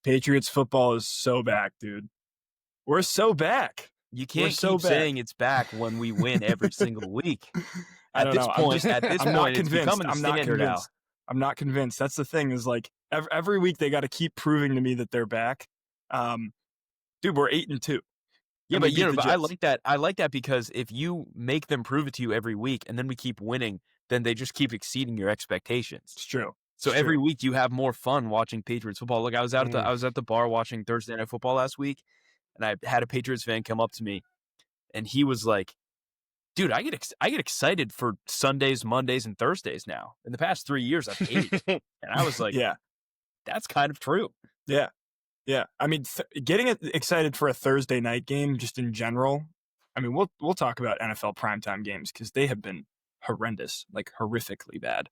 Patriots football is so back, dude. We're so back. You can't keep saying it's back when we win every single week. At this point, it's becoming the standard now. I'm not convinced. That's the thing is like every week they got to keep proving to me that they're back. Dude, we're 8-2. Yeah, but I like that. I like that because if you make them prove it to you every week and then we keep winning, then they just keep exceeding your expectations. It's true. So every week you have more fun watching Patriots football. Look, I was at the bar watching Thursday Night Football last week, and I had a Patriots fan come up to me, and he was like, "Dude, I get excited for Sundays, Mondays, and Thursdays now. In the past 3 years, I've hated it." And I was like, "Yeah, that's kind of true." Yeah, yeah. I mean, getting excited for a Thursday night game, just in general. I mean, we'll talk about NFL primetime games because they have been horrendous, like horrifically bad.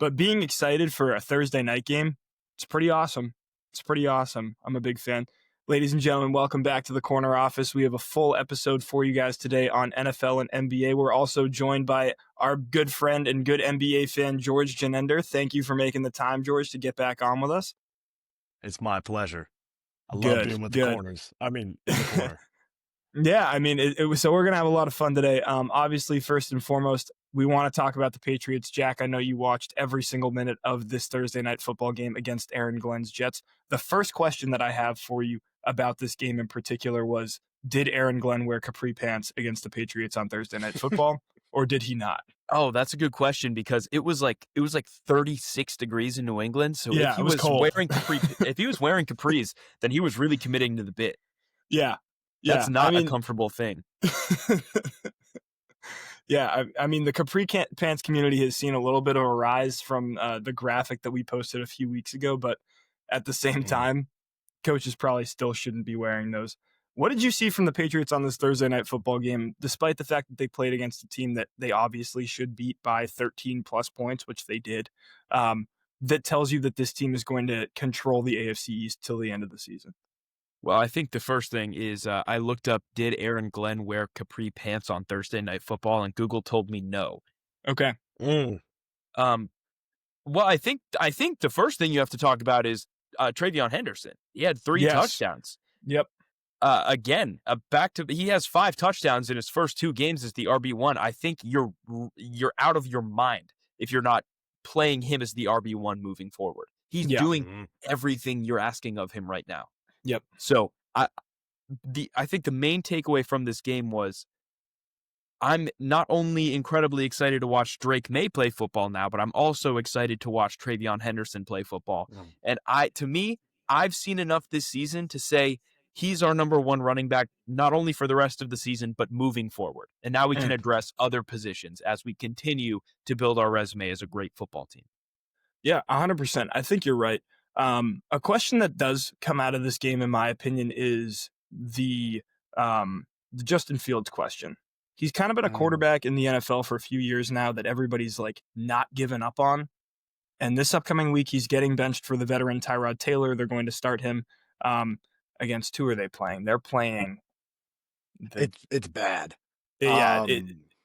But being excited for a Thursday night game, it's pretty awesome. It's pretty awesome. I'm a big fan. Ladies and gentlemen, welcome back to the Corner Office. We have a full episode for you guys today on NFL and NBA. We're also joined by our good friend and good NBA fan, George Janender. Thank you for making the time, George, to get back on with us. It's my pleasure. I love being with the corners. I mean, in the corner. Yeah, I mean, it was. So we're going to have a lot of fun today. Obviously, first and foremost, we want to talk about the Patriots. Jack, I know you watched every single minute of this Thursday night football game against Aaron Glenn's Jets. The first question that I have for you about this game in particular was, did Aaron Glenn wear capri pants against the Patriots on Thursday night football, or did he not? Oh, that's a good question because it was like 36 degrees in New England. So yeah, if he was wearing if he was wearing capris, then he was really committing to the bit. Yeah. That's not a comfortable thing. Yeah, I mean, the capri pants community has seen a little bit of a rise from the graphic that we posted a few weeks ago, but at the same time, coaches probably still shouldn't be wearing those. What did you see from the Patriots on this Thursday night football game, despite the fact that they played against a team that they obviously should beat by 13-plus points, which they did, that tells you that this team is going to control the AFC East till the end of the season? Well, I think the first thing is I looked up, did Aaron Glenn wear capri pants on Thursday Night Football, and Google told me no. Okay. Well, I think the first thing you have to talk about is Travion Henderson. He had 3 touchdowns. Yep. Again, he has 5 touchdowns in his first 2 games as the RB1. I think you're out of your mind if you're not playing him as the RB1 moving forward. He's doing everything you're asking of him right now. Yep. So I think the main takeaway from this game was I'm not only incredibly excited to watch Drake May play football now, but I'm also excited to watch Travion Henderson play football. And I've seen enough this season to say he's our number 1 running back, not only for the rest of the season, but moving forward. And now we can address other positions as we continue to build our resume as a great football team. Yeah, 100%. I think you're right. A question that does come out of this game, in my opinion, is the Justin Fields question. He's kind of been a quarterback in the NFL for a few years now that everybody's like not given up on. And this upcoming week, he's getting benched for the veteran Tyrod Taylor. They're going to start him against who are they playing? They're playing. It's bad. Yeah,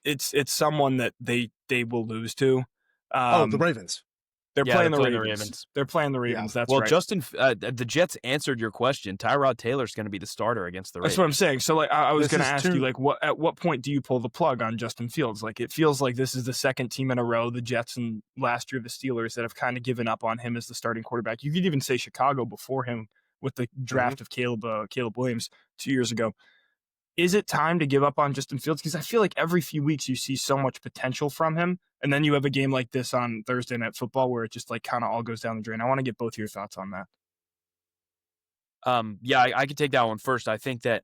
it's someone that they will lose to. The Ravens. They're playing the Ravens. They're playing the Ravens. That's right. Well, Justin, the Jets answered your question. Tyrod Taylor's going to be the starter against the Ravens. That's what I'm saying. So, like, I was going to ask you, like, at what point do you pull the plug on Justin Fields? Like, it feels like this is the second team in a row, the Jets and last year the Steelers, that have kind of given up on him as the starting quarterback. You could even say Chicago before him with the draft of Caleb Williams 2 years ago. Is it time to give up on Justin Fields? Because I feel like every few weeks you see so much potential from him, and then you have a game like this on Thursday Night Football where it just like kind of all goes down the drain. I want to get both your thoughts on that. I could take that one first. I think that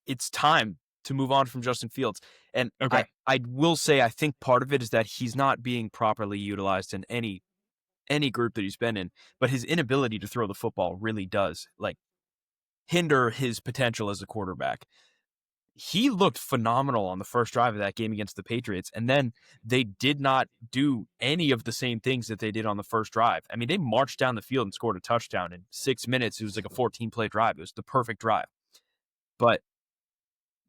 it's time to move on from Justin Fields. And I will say I think part of it is that he's not being properly utilized in any group that he's been in, but his inability to throw the football really does hinder his potential as a quarterback. He looked phenomenal on the first drive of that game against the Patriots, and then they did not do any of the same things that they did on the first drive. I mean, they marched down the field and scored a touchdown in 6 minutes. It was like a 14-play drive. It was the perfect drive. But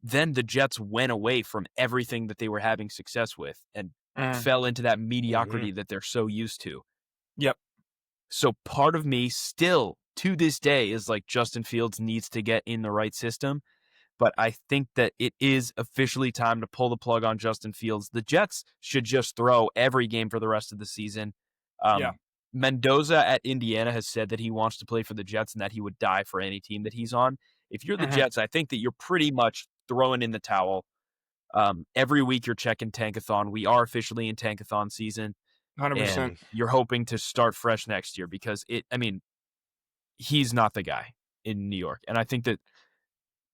then the Jets went away from everything that they were having success with and fell into that mediocrity that they're so used to. Yep. So part of me still, to this day, is like Justin Fields needs to get in the right system. But I think that it is officially time to pull the plug on Justin Fields. The Jets should just throw every game for the rest of the season. Yeah. Mendoza at Indiana has said that he wants to play for the Jets and that he would die for any team that he's on. If you're the Jets, I think that you're pretty much throwing in the towel. Every week you're checking Tankathon. We are officially in Tankathon season. 100%. And you're hoping to start fresh next year because he's not the guy in New York. And I think that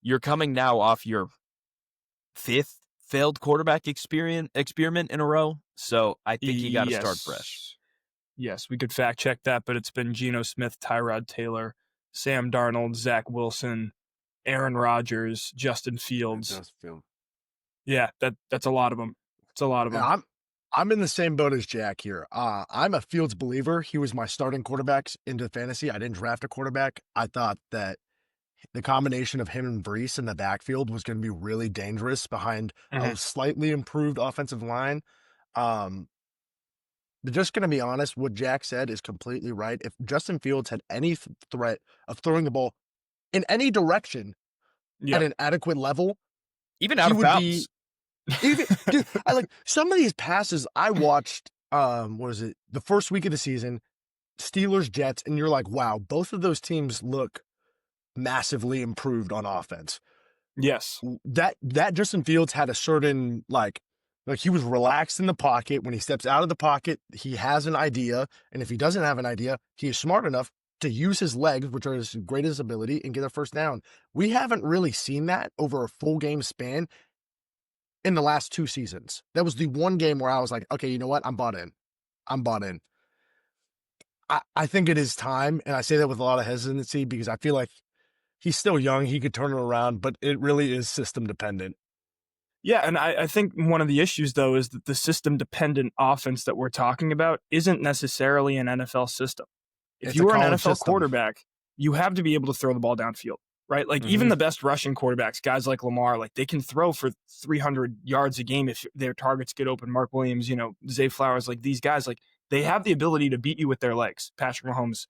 you're coming now off your 5th failed quarterback experiment in a row. So I think you got to start fresh. Yes, we could fact check that, but it's been Geno Smith, Tyrod Taylor, Sam Darnold, Zach Wilson, Aaron Rodgers, Justin Fields. Yeah, that's a lot of them. It's a lot of them. I'm in the same boat as Jack here. I'm a Fields believer. He was my starting quarterback into fantasy. I didn't draft a quarterback. I thought that the combination of him and Brees in the backfield was going to be really dangerous behind a slightly improved offensive line. But just going to be honest, what Jack said is completely right. If Justin Fields had any threat of throwing the ball in any direction at an adequate level, even out of bounds, dude, I like some of these passes I watched. The first week of the season, Steelers, Jets, and you're like, wow, both of those teams look massively improved on offense. Yes. That Justin Fields had a certain like he was relaxed in the pocket. When he steps out of the pocket, he has an idea. And if he doesn't have an idea, he is smart enough to use his legs, which are his greatest ability, and get a first down. We haven't really seen that over a full game span in the last 2 seasons. That was the one game where I was like, okay, you know what? I'm bought in. I think it is time. And I say that with a lot of hesitancy because I feel like he's still young. He could turn it around, but it really is system dependent. Yeah, and I think one of the issues, though, is that the system-dependent offense that we're talking about isn't necessarily an NFL system. If you are an NFL quarterback, you have to be able to throw the ball downfield, right? Like, even the best rushing quarterbacks, guys like Lamar, like, they can throw for 300 yards a game if their targets get open. Mark Williams, Zay Flowers, like, these guys, like, they have the ability to beat you with their legs. Patrick Mahomes,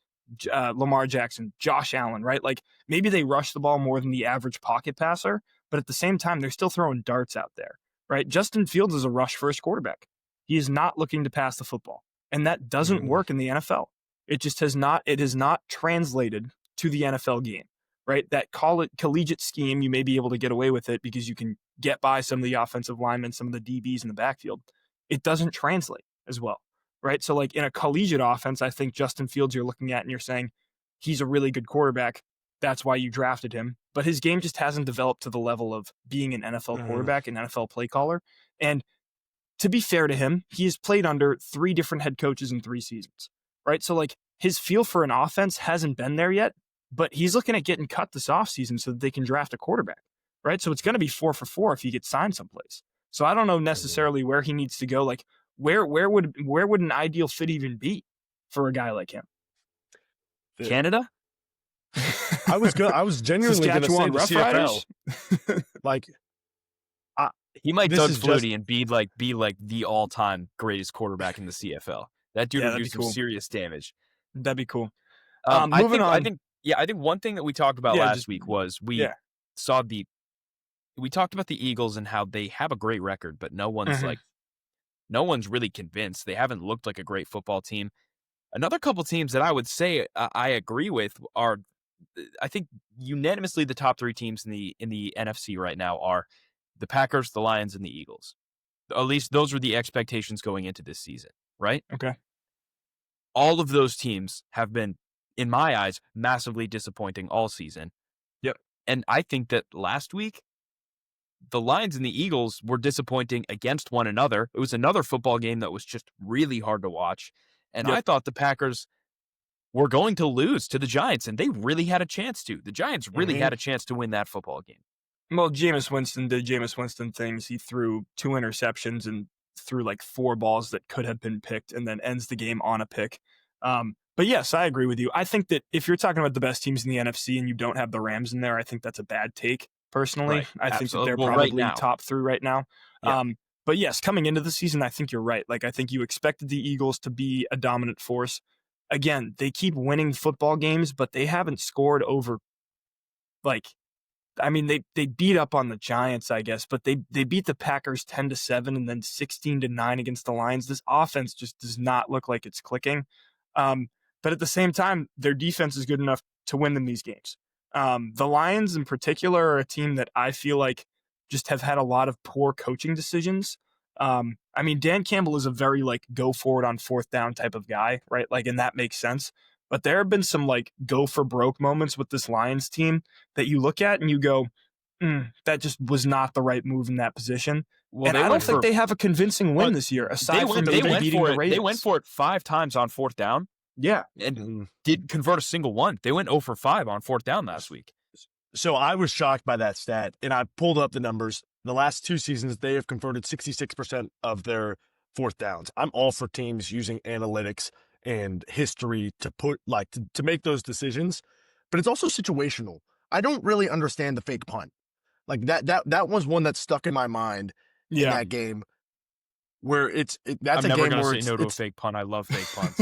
Lamar Jackson, Josh Allen, right? Like, maybe they rush the ball more than the average pocket passer, but at the same time, they're still throwing darts out there, right? Justin Fields is a rush-first quarterback. He is not looking to pass the football, and that doesn't work in the NFL. It just has not translated to the NFL game, right? That collegiate scheme, you may be able to get away with it because you can get by some of the offensive linemen, some of the DBs in the backfield. It doesn't translate as well, right? So like in a collegiate offense, I think Justin Fields you're looking at and you're saying he's a really good quarterback. That's why you drafted him. But his game just hasn't developed to the level of being an NFL quarterback, an NFL play caller. And to be fair to him, he has played under 3 different head coaches in 3 seasons, right? So like his feel for an offense hasn't been there yet, but he's looking at getting cut this offseason so that they can draft a quarterback, right? So it's going to be 4 for 4 if he gets signed someplace. So I don't know necessarily where he needs to go. Like where would an ideal fit even be for a guy like him? Canada? I was genuinely going to say the CFL. Like, he might Doug Flutie and be like the all-time greatest quarterback in the CFL. That dude would do some serious damage. That'd be cool. Moving on. I think one thing that we talked about last week was we talked about the Eagles and how they have a great record, but no one's really convinced. They haven't looked like a great football team. Another couple teams that I would say I agree with are, I think unanimously the top 3 teams in the NFC right now are the Packers, the Lions, and the Eagles. At least those were the expectations going into this season, right? Okay. All of those teams have been, in my eyes, massively disappointing all season. Yep. And I think that last week, the Lions and the Eagles were disappointing against one another. It was another football game that was just really hard to watch. And I thought the Packers were going to lose to the Giants, and they really had a chance to. The Giants really had a chance to win that football game. Well, Jameis Winston did Jameis Winston things. He threw 2 interceptions and threw like 4 balls that could have been picked and then ends the game on a pick. But yes, I agree with you. I think that if you're talking about the best teams in the NFC and you don't have the Rams in there, I think that's a bad take, personally. Right. I think that they're probably top 3 right now. Yeah. But yes, coming into the season, I think you're right. Like, I think you expected the Eagles to be a dominant force. again, they keep winning football games, but they haven't scored over, like, I mean, they beat up on the Giants, I guess, but they beat the Packers 10-7 and then 16-9 against the Lions. This offense just does not look like it's clicking. But at the same time, their defense is good enough to win them these games. The Lions in particular are a team that I feel like just have had a lot of poor coaching decisions. I mean, Dan Campbell is a very like go forward on fourth down type of guy, right? Like, and that makes sense. But there have been some like go for broke moments with this Lions team that you look at and you go, that just was not the right move in that position. Well, and I don't think they have a convincing win this year, aside from maybe beating the Ravens. They went for it 5 times on fourth down. Yeah. And didn't convert a single one. They went 0 for 5 on fourth down last week. So I was shocked by that stat, and I pulled up the numbers. The last 2 seasons, they have converted 66% of their fourth downs. I'm all for teams using analytics and history to put to make those decisions, but it's also situational. I don't really understand the fake punt. Like that was one that stuck in my mind in that game, where that's I'm a never game gonna where say no to a fake punt. I love fake punts.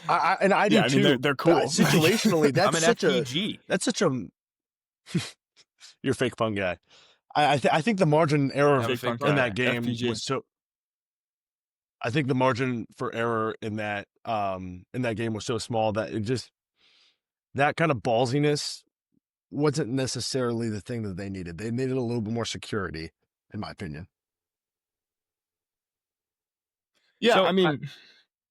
I do too. Mean, they're cool. Situationally, that's I'm an such FPG. That's such a you're a fake punt guy. I think the margin error in that game FPG. was so. I think the margin for error in that game was so small that it just, that kind of ballsiness wasn't necessarily the thing that they needed. They needed a little bit more security, in my opinion. Yeah, So, I mean,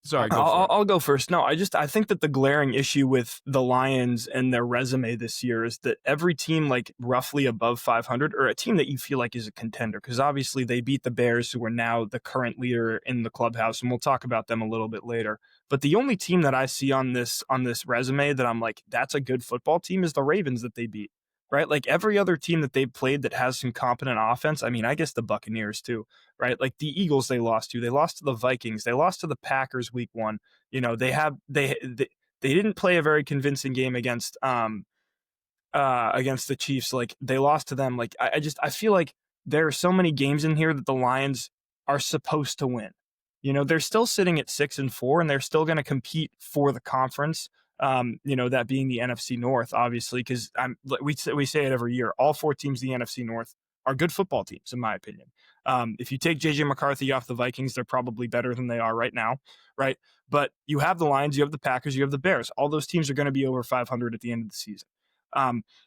sorry, I'll go first. No, I think that the glaring issue with the Lions and their resume this year is that every team like roughly above 500, or a team that you feel like is a contender, because obviously they beat the Bears, who are now the current leader in the clubhouse, and we'll talk about them a little bit later. But the only team that I see on this resume that I'm like, that's a good football team, is the Ravens that they beat. Right? Like every other team that they've played that has some competent offense. I mean, I guess the Buccaneers too, right? Like the Eagles they lost to the Vikings, they lost to the Packers week 1. You know, they didn't play a very convincing game against the Chiefs. Like they lost to them. Like I feel like there are so many games in here that the Lions are supposed to win. You know, they're still sitting at 6-4 and they're still going to compete for the conference. You know, that being the NFC North, obviously, because we say it every year. All 4 teams in the NFC North are good football teams, in my opinion. If you take JJ McCarthy off the Vikings, they're probably better than they are right now, right? But you have the Lions, you have the Packers, you have the Bears. All those teams are going to be over 500 at the end of the season.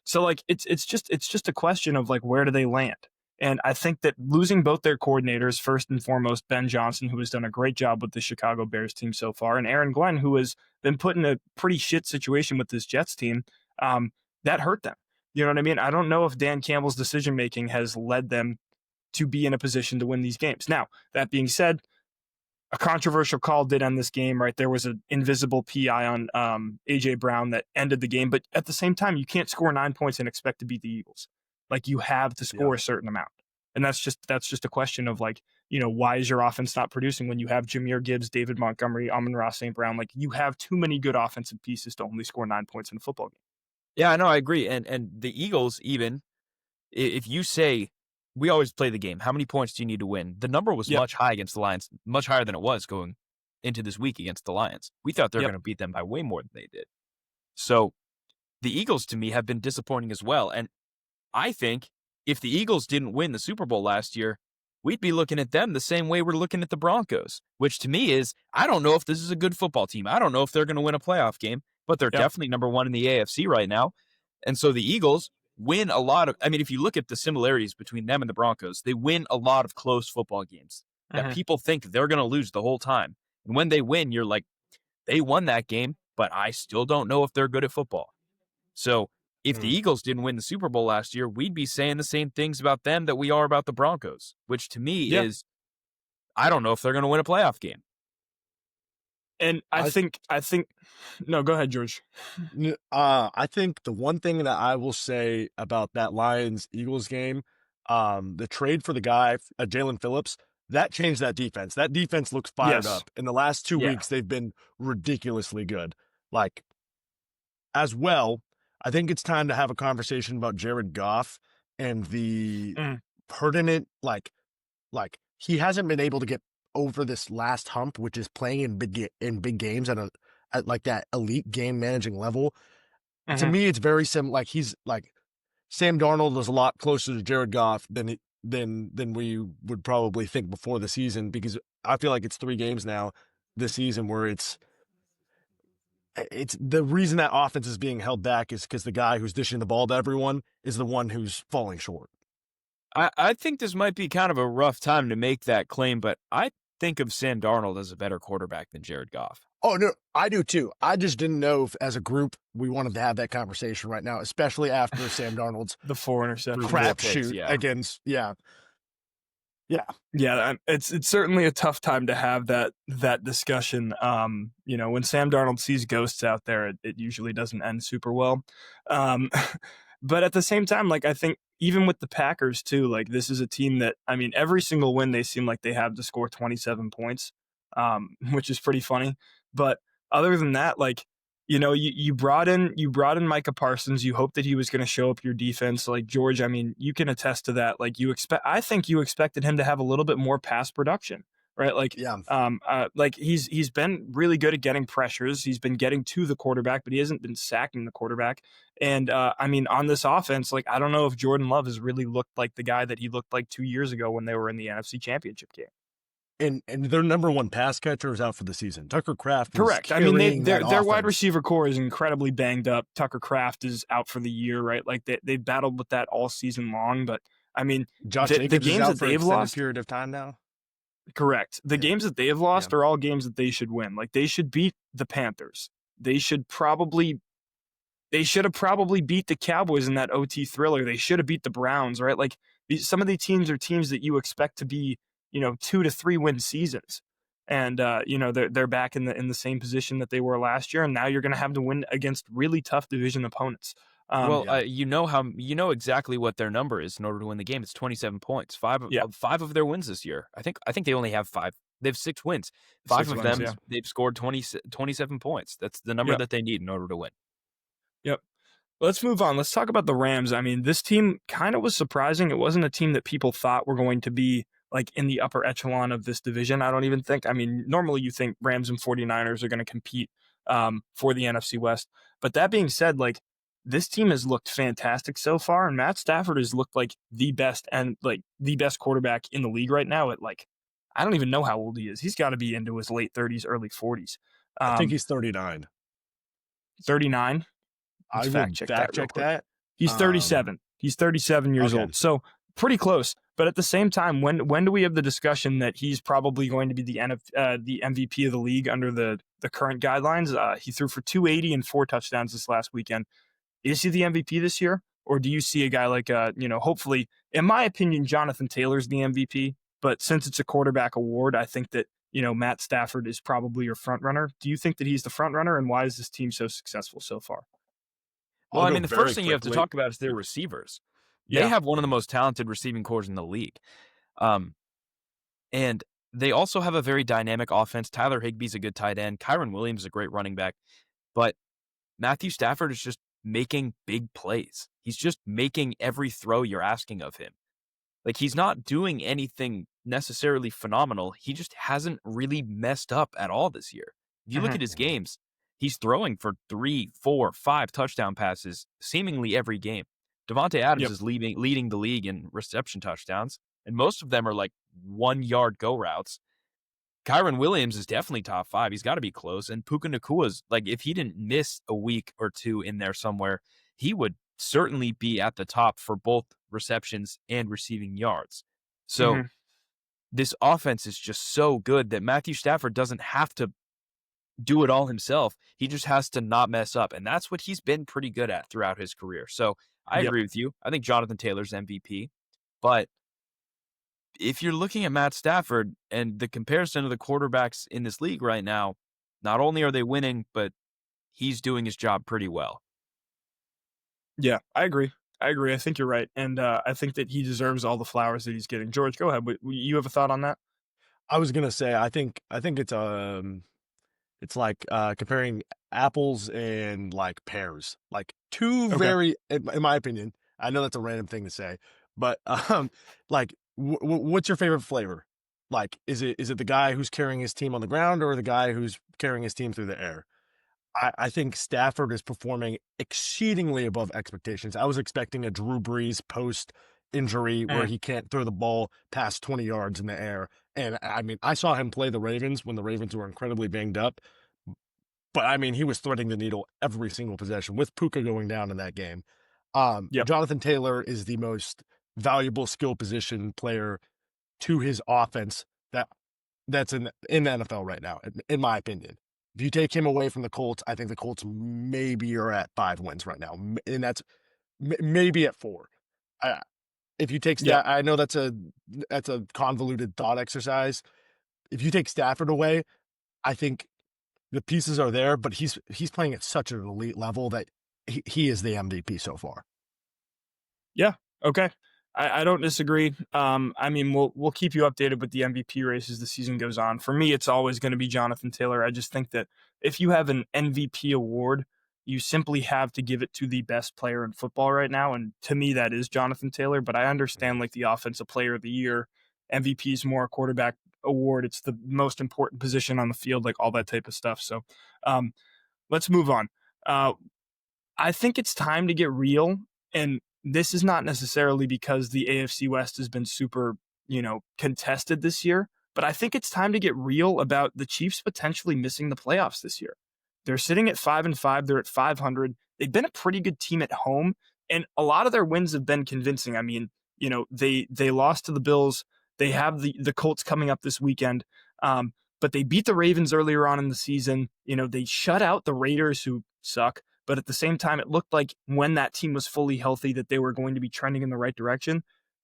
So like it's just a question of like, where do they land? And I think that losing both their coordinators, first and foremost, Ben Johnson, who has done a great job with the Chicago Bears team so far, and Aaron Glenn, who has been put in a pretty shit situation with this Jets team, that hurt them. You know what I mean? I don't know if Dan Campbell's decision-making has led them to be in a position to win these games. Now, that being said, a controversial call did end this game, right? There was an invisible PI on A.J. Brown that ended the game. But at the same time, you can't score 9 points and expect to beat the Eagles. Like you have to score a certain amount. And that's just a question of like, you know, why is your offense not producing when you have Jahmyr Gibbs, David Montgomery, Amon-Ra St. Brown? Like you have too many good offensive pieces to only score 9 points in a football game. Yeah, I know, I agree. And the Eagles, even if you say, we always play the game, how many points do you need to win? The number was much high against the Lions, much higher than it was going into this week against the Lions. We thought they were going to beat them by way more than they did. So the Eagles, to me, have been disappointing as well. And I think if the Eagles didn't win the Super Bowl last year, we'd be looking at them the same way we're looking at the Broncos, which to me is, I don't know if this is a good football team. I don't know if they're going to win a playoff game, but they're definitely number 1 in the AFC right now. And so the Eagles win a lot of, I mean, if you look at the similarities between them and the Broncos, they win a lot of close football games that people think they're going to lose the whole time. And when they win, you're like, they won that game, but I still don't know if they're good at football. So if the Eagles didn't win the Super Bowl last year, we'd be saying the same things about them that we are about the Broncos, which to me is, I don't know if they're going to win a playoff game. And I think, no, go ahead, George. I think the one thing that I will say about that Lions-Eagles game, the trade for the guy, Jalen Phillips, that changed that defense. That defense looks fired up. In the last 2 weeks, they've been ridiculously good. Like, as well, I think it's time to have a conversation about Jared Goff and the pertinent, like he hasn't been able to get over this last hump, which is playing in big games at at like that elite game managing level. To Mhm. me, it's very similar. Like he's like Sam Darnold is a lot closer to Jared Goff than we would probably think before the season, because I feel like it's 3 games now this season where it's the reason that offense is being held back is because the guy who's dishing the ball to everyone is the one who's falling short. I think this might be kind of a rough time to make that claim, but I think of Sam Darnold as a better quarterback than Jared Goff. Oh, no, I do too. I just didn't know if, as a group, we wanted to have that conversation right now, especially after Sam Darnold's The 4 interceptions. crapshoot yeah. against, yeah. Yeah, it's certainly a tough time to have that discussion. When Sam Darnold sees ghosts out there, it usually doesn't end super well. Um, but at the same time, like I think even with the Packers too, like this is a team that I mean every single win they seem like they have to score 27 points, which is pretty funny. But other than that, like you brought in Micah Parsons. You hoped that he was going to show up your defense. Like George, I mean, you can attest to that. Like I think you expected him to have a little bit more pass production, right? Like, Yeah. like he's been really good at getting pressures. He's been getting to the quarterback, but he hasn't been sacking the quarterback. And I mean, on this offense, like I don't know if Jordan Love has really looked like the guy that he looked like 2 years ago when they were in the NFC Championship game. And their number 1 pass catcher is out for the season. Tucker Kraft is Correct. I mean, carrying that their wide offense. receiver core is incredibly banged up. Tucker Kraft is out for the year, right? Like they battled with that all season long. But I mean, Josh the Jacobs is games out that for an they've extended lost, period of time now. correct. The Yeah. games that they have lost are all games that they should win. Like they should beat the Panthers. They should have probably beat the Cowboys in that OT thriller. They should have beat the Browns, right? Like some of these teams are teams that you expect to be, 2 to 3 win seasons. And they're back in the same position that they were last year, and now you're going to have to win against really tough division opponents. You know exactly what their number is in order to win the game. It's 27 points. Five of their wins this year. I think they only have 5. They have 6 wins. 5 of them they've scored 27 points. That's the number that they need in order to win. Yep. Let's move on. Let's talk about the Rams. I mean, this team kind of was surprising. It wasn't a team that people thought were going to be like in the upper echelon of this division. I don't even think. I mean, normally you think Rams and 49ers are going to compete for the NFC West. But that being said, like this team has looked fantastic so far, and Matt Stafford has looked like the best quarterback in the league right now. At like, I don't even know how old he is. He's got to be into his late 30s, early 40s. I think he's 39. 39. I will fact check that. He's 37. He's 37 years old. So pretty close. But at the same time, when do we have the discussion that he's probably going to be the MVP of the league under the current guidelines? He threw for 280 and 4 touchdowns this last weekend. Is he the MVP this year? Or do you see a guy like, hopefully, in my opinion, Jonathan Taylor's the MVP. But since it's a quarterback award, I think that, Matt Stafford is probably your front runner. Do you think that he's the front runner? And why is this team so successful so far? Well, I mean, the first thing you have to talk about is their receivers. They have one of the most talented receiving cores in the league. And they also have a very dynamic offense. Tyler Higbee's a good tight end. Kyron Williams is a great running back. But Matthew Stafford is just making big plays. He's just making every throw you're asking of him. Like, he's not doing anything necessarily phenomenal. He just hasn't really messed up at all this year. If you look at his games, he's throwing for 3, 4, 5 touchdown passes seemingly every game. Devontae Adams is leading the league in reception touchdowns, and most of them are like 1-yard go routes. Kyron Williams is definitely top 5. He's got to be close. And Puka Nakua's, like, if he didn't miss a week or 2 in there somewhere, he would certainly be at the top for both receptions and receiving yards. So this offense is just so good that Matthew Stafford doesn't have to do it all himself. He just has to not mess up. And that's what he's been pretty good at throughout his career. So I agree with you. I think Jonathan Taylor's MVP. But if you're looking at Matt Stafford and the comparison of the quarterbacks in this league right now, not only are they winning, but he's doing his job pretty well. Yeah, I agree. I think you're right. And I think that he deserves all the flowers that he's getting. George, go ahead. You have a thought on that? I was going to say, I think it's like comparing apples and like pears, like two very, in my opinion, I know that's a random thing to say, but like what's your favorite flavor? Like, is it the guy who's carrying his team on the ground or the guy who's carrying his team through the air? I think Stafford is performing exceedingly above expectations. I was expecting a Drew Brees post injury where Mm. he can't throw the ball past 20 yards in the air. And I mean, I saw him play the Ravens when the Ravens were incredibly banged up. But I mean, he was threading the needle every single possession with Puka going down in that game. Yep. Jonathan Taylor is the most valuable skill position player to his offense that's in the NFL right now, in my opinion. If you take him away from the Colts, I think the Colts maybe are at 5 wins right now, and that's maybe at 4. If you take Yep. I know that's a convoluted thought exercise. If you take Stafford away, I think the pieces are there, but he's playing at such an elite level that he is the MVP so far. Yeah. Okay. I don't disagree. I mean, we'll keep you updated with the MVP race as the season goes on. For me, it's always going to be Jonathan Taylor. I just think that if you have an MVP award, you simply have to give it to the best player in football right now. And to me, that is Jonathan Taylor. But I understand like the offensive player of the year, MVP is more a quarterback award. It's the most important position on the field, like all that type of stuff. So um, let's move on. I think it's time to get real. And this is not necessarily because the AFC West has been super, contested this year, but I think it's time to get real about the Chiefs potentially missing the playoffs this year. They're sitting at 5-5. They're at 500. They've been a pretty good team at home, and a lot of their wins have been convincing. I mean, they lost to the Bills. They have the Colts coming up this weekend. But they beat the Ravens earlier on in the season. They shut out the Raiders, who suck. But at the same time, it looked like when that team was fully healthy that they were going to be trending in the right direction.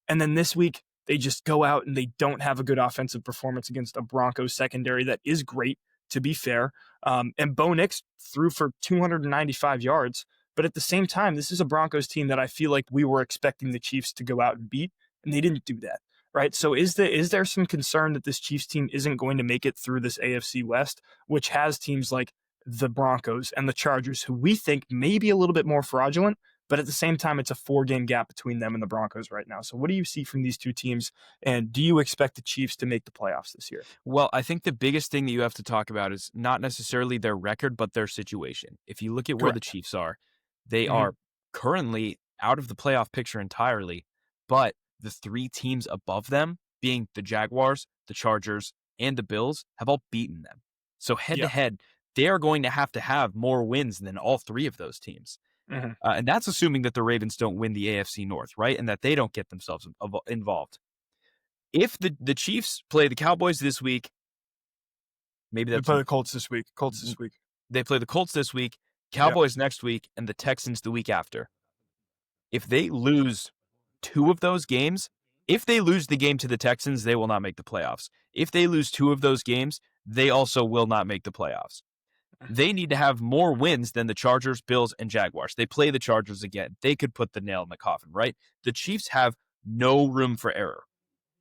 And then this week, they just go out and they don't have a good offensive performance against a Broncos secondary that is great, to be fair. And Bo Nix threw for 295 yards. But at the same time, this is a Broncos team that I feel like we were expecting the Chiefs to go out and beat, and they didn't do that. Right. So is there some concern that this Chiefs team isn't going to make it through this AFC West, which has teams like the Broncos and the Chargers, who we think may be a little bit more fraudulent, but at the same time, it's a 4-game gap between them and the Broncos right now. So what do you see from these two teams, and do you expect the Chiefs to make the playoffs this year? Well, I think the biggest thing that you have to talk about is not necessarily their record, but their situation. If you look at where the Correct. Chiefs are, they Mm-hmm. are currently out of the playoff picture entirely, but the 3 teams above them, being the Jaguars, the Chargers, and the Bills, have all beaten them. So head to head, they are going to have more wins than all 3 of those teams. Mm-hmm. And that's assuming that the Ravens don't win the AFC North, right? And that they don't get themselves involved. If the Chiefs play the Cowboys this week, maybe They that's play the Colts this week. they play the Colts this week, Cowboys next week, and the Texans the week after. If they lose 2 of those games, if they lose the game to the Texans, they will not make the playoffs. If they lose 2 of those games, they also will not make the playoffs. They need to have more wins than the Chargers, Bills, and Jaguars. They play the Chargers again. They could put the nail in the coffin, right? The Chiefs have no room for error.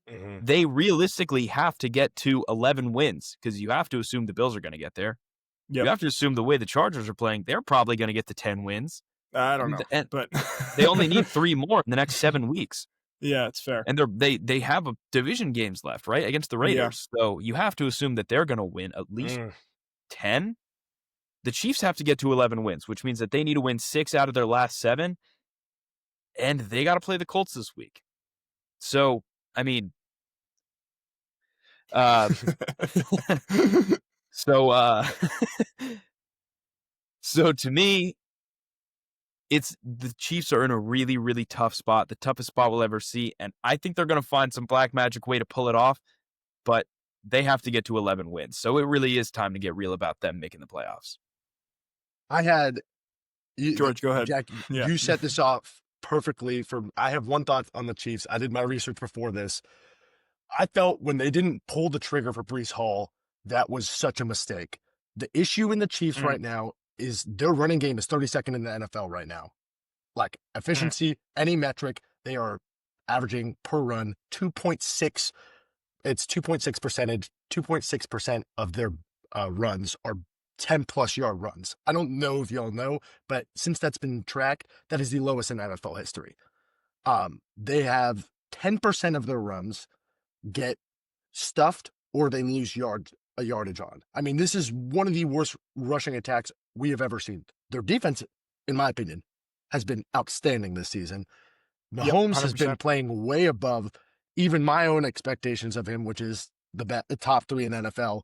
Mm-hmm. They realistically have to get to 11 wins because you have to assume the Bills are going to get there. Yep. You have to assume the way the Chargers are playing, they're probably going to get to 10 wins. I don't know, but they only need 3 more in the next 7 weeks. Yeah, it's fair. And they have a division games left, right, against the Raiders. Yeah. So you have to assume that they're going to win at least 10. The Chiefs have to get to 11 wins, which means that they need to win 6 out of their last 7, and they got to play the Colts this week. So, I mean, so to me, it's the Chiefs are in a really, really tough spot, the toughest spot we'll ever see, and I think they're going to find some black magic way to pull it off, but they have to get to 11 wins. So it really is time to get real about them making the playoffs. George, go ahead. Jack, you set this off perfectly. I have one thought on the Chiefs. I did my research before this. I felt when they didn't pull the trigger for Breece Hall, that was such a mistake. The issue in the Chiefs right now is their running game is 32nd in the NFL right now. Like efficiency, any metric, they are averaging per run 2.6. It's 2.6% of their runs are 10-plus yard runs. I don't know if y'all know, but since that's been tracked, that is the lowest in NFL history. They have 10% of their runs get stuffed or they lose yards a yardage on. I mean, this is one of the worst rushing attacks we have ever seen. Their defense, in my opinion, has been outstanding this season. Yep, Mahomes has been 100%. playing way above even my own expectations of him, which is the top 3 in NFL.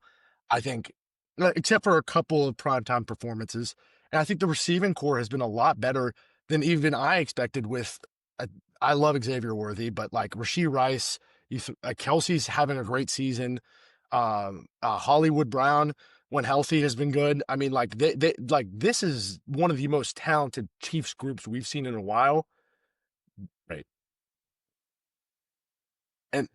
I think, except for a couple of primetime performances. And I think the receiving core has been a lot better than even I expected with, I love Xavier Worthy, but like Rashee Rice, Kelsey's having a great season. Hollywood Brown, when healthy, has been good. I mean, like like this is one of the most talented Chiefs groups we've seen in a while. Right. And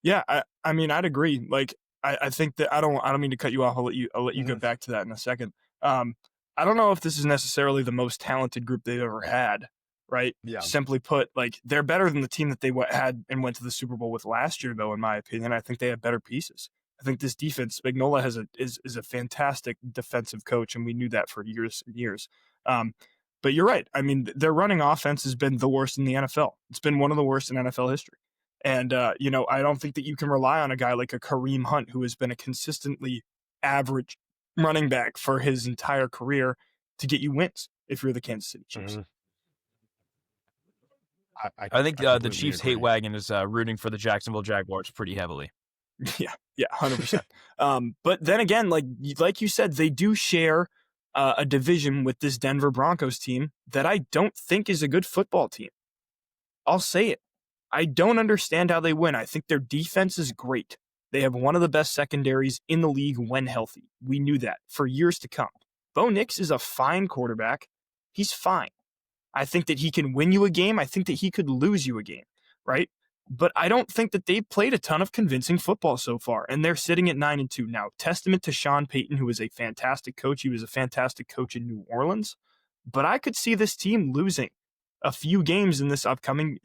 yeah, I mean, I'd agree. Like, I think that I don't mean to cut you off. I'll let you get back to that in a second. I don't know if this is necessarily the most talented group they've ever had, right? Yeah. Simply put, like, they're better than the team that they had and went to the Super Bowl with last year, though, in my opinion. I think they have better pieces. I think this defense, Spagnuolo is a fantastic defensive coach, and we knew that for years and years. But you're right. I mean, their running offense has been the worst in the NFL. It's been one of the worst in NFL history. And, I don't think that you can rely on a guy like a Kareem Hunt, who has been a consistently average running back for his entire career, to get you wins if you're the Kansas City Chiefs. I think the Chiefs hate wagon is rooting for the Jacksonville Jaguars pretty heavily. Yeah, 100%. But then again, like you said, they do share a division with this Denver Broncos team that I don't think is a good football team. I'll say it. I don't understand how they win. I think their defense is great. They have one of the best secondaries in the league when healthy. We knew that for years to come. Bo Nix is a fine quarterback. He's fine. I think that he can win you a game. I think that he could lose you a game, right? But I don't think that they've played a ton of convincing football so far, and they're sitting at 9-2 now. Testament to Sean Payton, who is a fantastic coach. He was a fantastic coach in New Orleans, but I could see this team losing a few games in these upcoming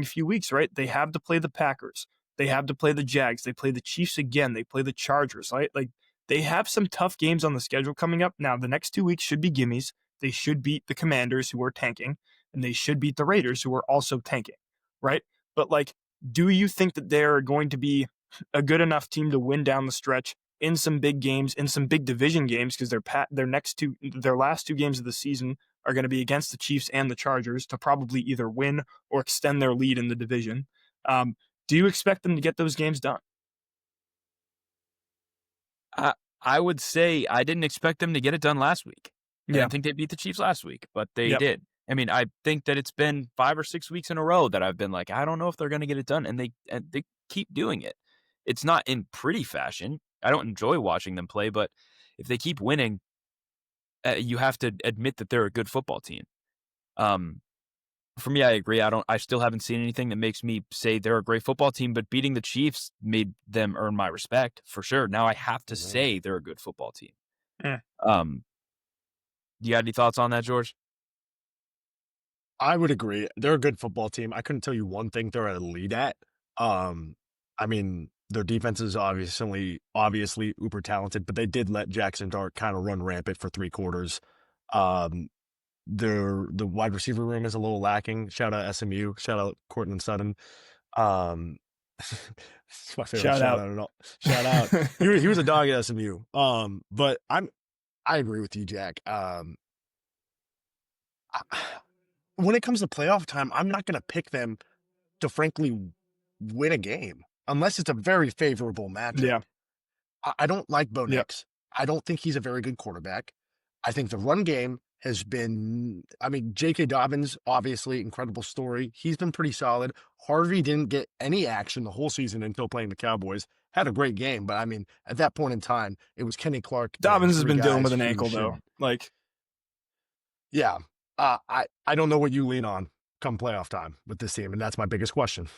few weeks, right? They have to play the Packers. They have to play the Jags. They play the Chiefs again. They play the Chargers, right? Like, they have some tough games on the schedule coming up. Now, the next 2 weeks should be gimmies. They should beat the Commanders, who are tanking, and they should beat the Raiders, who are also tanking, right? But, like, do you think that they're going to be a good enough team to win down the stretch in some big games, in some big division games, because their last 2 games of the season are going to be against the Chiefs and the Chargers to probably either win or extend their lead in the division? Do you expect them to get those games done? I would say I didn't expect them to get it done last week. I didn't think they beat the Chiefs last week, but they did. I mean, I think that it's been 5 or 6 weeks in a row that I've been like, I don't know if they're going to get it done, and they keep doing it. It's not in pretty fashion. I don't enjoy watching them play, but if they keep winning, you have to admit that they're a good football team. For me, I agree. I still haven't seen anything that makes me say they're a great football team, but beating the Chiefs made them earn my respect for sure. Now I have to say they're a good football team. You got any thoughts on that, George? I would agree. They're a good football team. I couldn't tell you one thing they're a lead at. I mean, their defense is obviously uber talented, but they did let Jackson Dart kind of run rampant for 3 quarters. The wide receiver room is a little lacking. Shout out SMU. Shout out Cortland Sutton. It's my favorite shout out at all. Shout out. He was a dog at SMU. But I agree with you, Jack. When it comes to playoff time, I'm not going to pick them to frankly win a game unless it's a very favorable matchup. Yeah. I don't like Bo Nix. I don't think he's a very good quarterback. I think the run game has been, J.K. Dobbins, obviously, incredible story. He's been pretty solid. Harvey didn't get any action the whole season until playing the Cowboys. Had a great game, but at that point in time, it was Kenny Clark. Dobbins has been dealing with an ankle, though. Yeah. I don't know what you lean on come playoff time with this team, and that's my biggest question.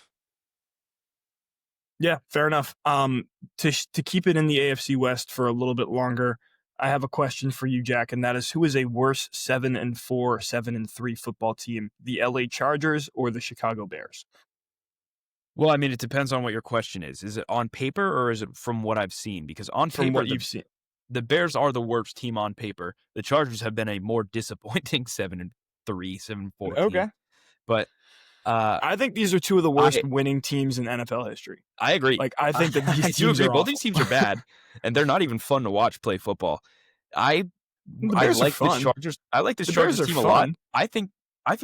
Yeah, fair enough. To keep it in the AFC West for a little bit longer, I have a question for you, Jack, and that is, who is a worse 7-4, 7-3 football team, the LA Chargers or the Chicago Bears? Well, I mean, it depends on what your question is. Is it on paper or is it from what I've seen? Because on paper, from what you've seen, the Bears are the worst team on paper. The Chargers have been a more disappointing 7-3, 7-4 okay team. But I think these are two of the worst winning teams in NFL history. I agree. Like, I think that these I do teams agree. are Both awful. these teams are bad, and they're not even fun to watch play football. The I Bears are like the fun. Chargers. I like the Bears Chargers are team a lot. fun. I think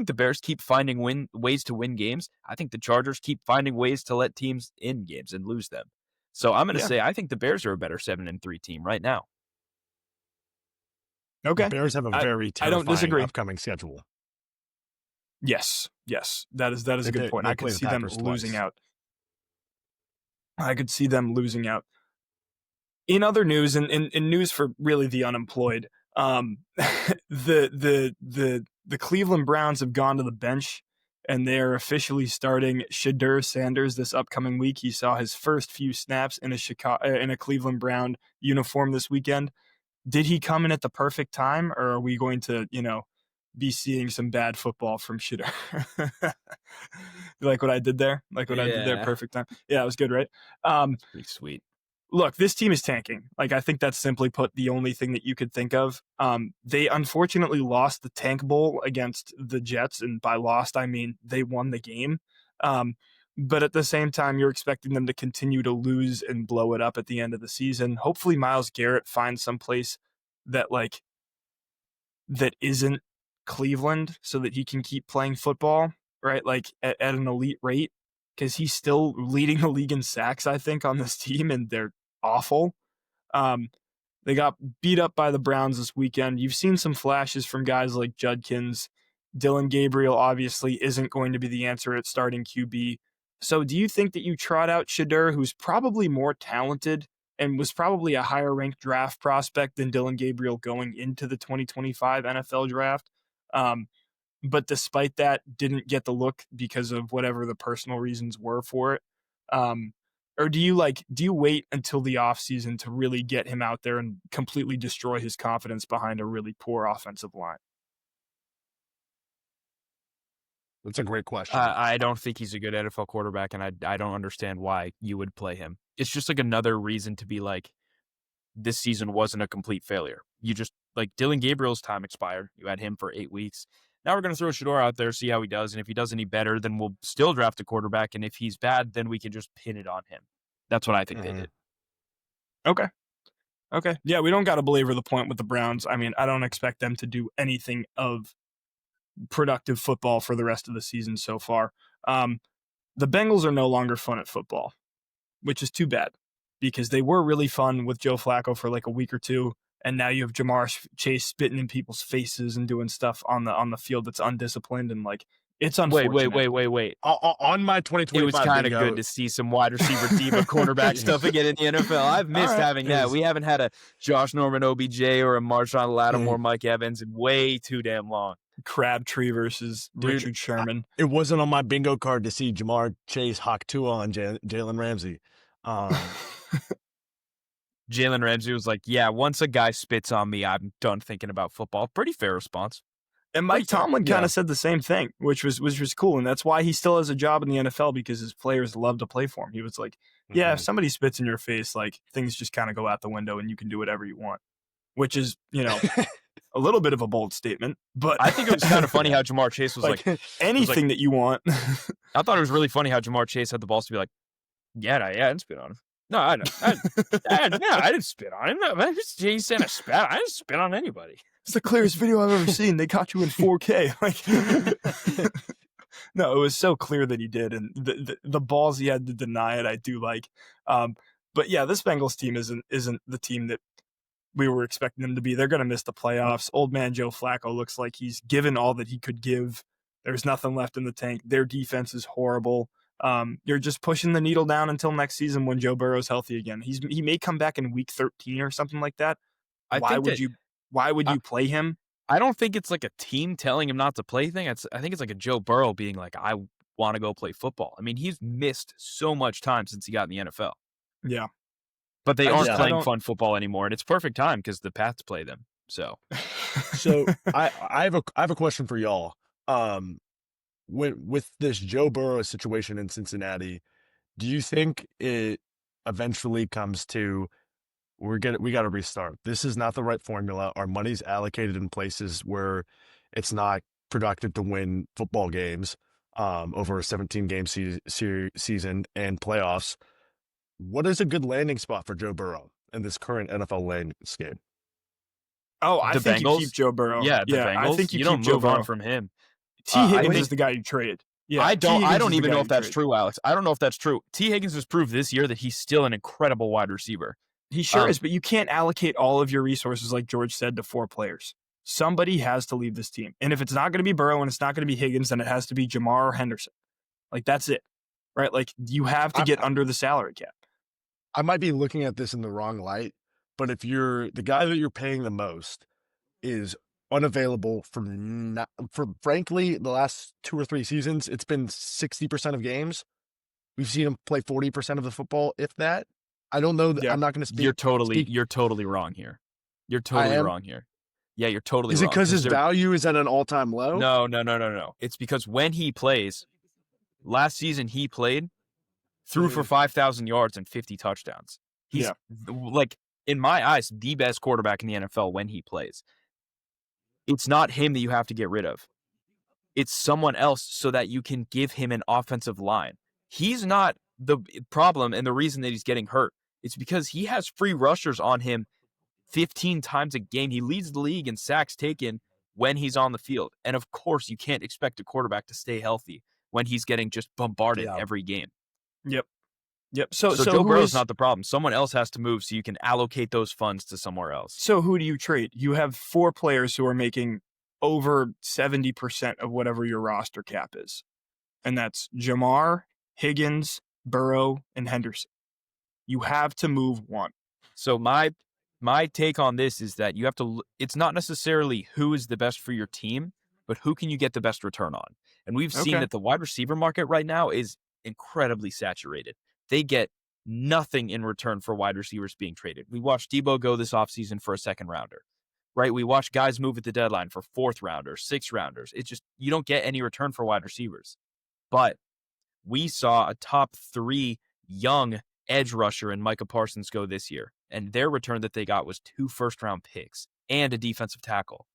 the Bears keep finding ways to win games. I think the Chargers keep finding ways to let teams in games and lose them. So I'm going to say I think the Bears are a better 7-3 team right now. Okay. The Bears have a very I don't disagree. upcoming schedule. Yes. That is a good point. I could see them losing out. I could see them losing out. In other news, and in news for really the unemployed, the Cleveland Browns have gone to the bench, and they are officially starting Shedeur Sanders this upcoming week. He saw his first few snaps in a Cleveland Brown uniform this weekend. Did he come in at the perfect time, or are we going to, be seeing some bad football from Shedeur? You like what I did there? I did there? Perfect time. Yeah, it was good, right? Pretty sweet. Look, this team is tanking. I think that's simply put the only thing that you could think of. They unfortunately lost the Tank Bowl against the Jets, and by lost, I mean they won the game. But at the same time, you're expecting them to continue to lose and blow it up at the end of the season. Hopefully, Myles Garrett finds some place that isn't Cleveland so that he can keep playing football, right? At an elite rate, because he's still leading the league in sacks, I think, on this team, and they're awful. They got beat up by the Browns this weekend. You've seen some flashes from guys like Judkins. Dylan Gabriel obviously isn't going to be the answer at starting QB. So do you think that you trot out Shedeur, who's probably more talented and was probably a higher ranked draft prospect than Dylan Gabriel going into the 2025 NFL draft? But despite that, didn't get the look because of whatever the personal reasons were for it. Or do you wait until the offseason to really get him out there and completely destroy his confidence behind a really poor offensive line? That's a great question. I don't think he's a good NFL quarterback, and I don't understand why you would play him. It's just another reason to be this season wasn't a complete failure. You just, Dylan Gabriel's time expired. You had him for 8 weeks. Now we're going to throw Shedeur out there, see how he does, and if he does any better, then we'll still draft a quarterback, and if he's bad, then we can just pin it on him. That's what I think they did. Okay. Yeah, we don't got to belabor the point with the Browns. I mean, I don't expect them to do anything of productive football for the rest of the season so far. The Bengals are no longer fun at football, which is too bad because they were really fun with Joe Flacco for a week or two. And now you have Jamar Chase spitting in people's faces and doing stuff on the field that's undisciplined, and it's unfortunate. Wait. On my 2025 it was kind of good to see some wide receiver diva cornerback stuff again in the NFL. I've missed having that. We haven't had a Josh Norman OBJ or a Marshawn Lattimore Mike Evans in way too damn long. Crabtree versus Richard Sherman. It wasn't on my bingo card to see Jamar Chase hawk Tua on Jalen Ramsey. Jalen Ramsey was once a guy spits on me, I'm done thinking about football. Pretty fair response. And Mike Tomlin kind of said the same thing, which was cool. And that's why he still has a job in the NFL, because his players love to play for him. He was like, if somebody spits in your face, things just kind of go out the window and you can do whatever you want, which is, a little bit of a bold statement. But I think it was kind of funny how Jamar Chase was anything that you want. I thought it was really funny how Jamar Chase had the balls to be I didn't spit on him. No, I didn't spit on him. No, he said I spat. I didn't spit on anybody. It's the clearest video I've ever seen. They caught you in 4K. No, it was so clear that he did, and the balls he had to deny it, I do like. But yeah, this Bengals team isn't the team that we were expecting them to be. They're going to miss the playoffs. Old man Joe Flacco looks like he's given all that he could give. There's nothing left in the tank. Their defense is horrible. You're just pushing the needle down until next season when Joe Burrow's healthy again. He may come back in week 13 or something like that. Why would you play him? I don't think it's a team telling him not to play thing. I think it's a Joe Burrow being I want to go play football. I mean, he's missed so much time since he got in the NFL. Yeah. But they aren't playing fun football anymore, and it's perfect time because the Pats play them. So I have a question for y'all. With this Joe Burrow situation in Cincinnati, do you think it eventually comes to we got to restart? This is not the right formula. Our money's allocated in places where it's not productive to win football games. over a 17-game season and playoffs. What is a good landing spot for Joe Burrow in this current NFL landscape? Oh, I The think you keep Bengals? Joe Burrow. Yeah, the Yeah, I Bengals. think you You keep don't Joe move on Burrow. from him. T. I Higgins think is the guy you trade. Yeah, I T. Higgins don't is the even guy know you if that's trade. true, Alex. I don't know if that's true. T. Higgins has proved this year that he's still an incredible wide receiver. He sure is, but you can't allocate all of your resources, like George said, to 4 players. Somebody has to leave this team. And if it's not going to be Burrow and it's not going to be Higgins, then it has to be Jamar or Henderson. Like, that's it, right? Like, you have to get under the salary cap. I might be looking at this in the wrong light, but if you're the guy that you're paying the most is unavailable for frankly, the last 2 or 3 seasons, it's been 60% of games. We've seen him play 40% of the football, if that. I don't know. Yeah. I'm not going to speak. You're totally wrong here. You're totally wrong here. Yeah, you're totally Is wrong. it because his value is at an all-time low? No. It's because when he plays, last season he played, threw for 5,000 yards and 50 touchdowns. He's like, in my eyes, the best quarterback in the NFL when he plays. It's not him that you have to get rid of. It's someone else so that you can give him an offensive line. He's not the problem and the reason that he's getting hurt. It's because he has free rushers on him 15 times a game. He leads the league in sacks taken when he's on the field. And of course, you can't expect a quarterback to stay healthy when he's getting just bombarded every game. Yep. So Joe Burrow's not the problem. Someone else has to move so you can allocate those funds to somewhere else. So who do you trade? You have 4 players who are making over 70% of whatever your roster cap is. And that's Jamar, Higgins, Burrow, and Henderson. You have to move one. So my take on this is that you have to, it's not necessarily who is the best for your team, but who can you get the best return on? And we've seen that the wide receiver market right now is incredibly saturated. They get nothing in return for wide receivers being traded. We watched Debo go this offseason for a 2nd rounder, right? We watched guys move at the deadline for 4th rounders, 6th rounders. It's just, you don't get any return for wide receivers. But we saw a top 3 young edge rusher in Micah Parsons go this year, and their return that they got was 2 first-round picks and a defensive tackle.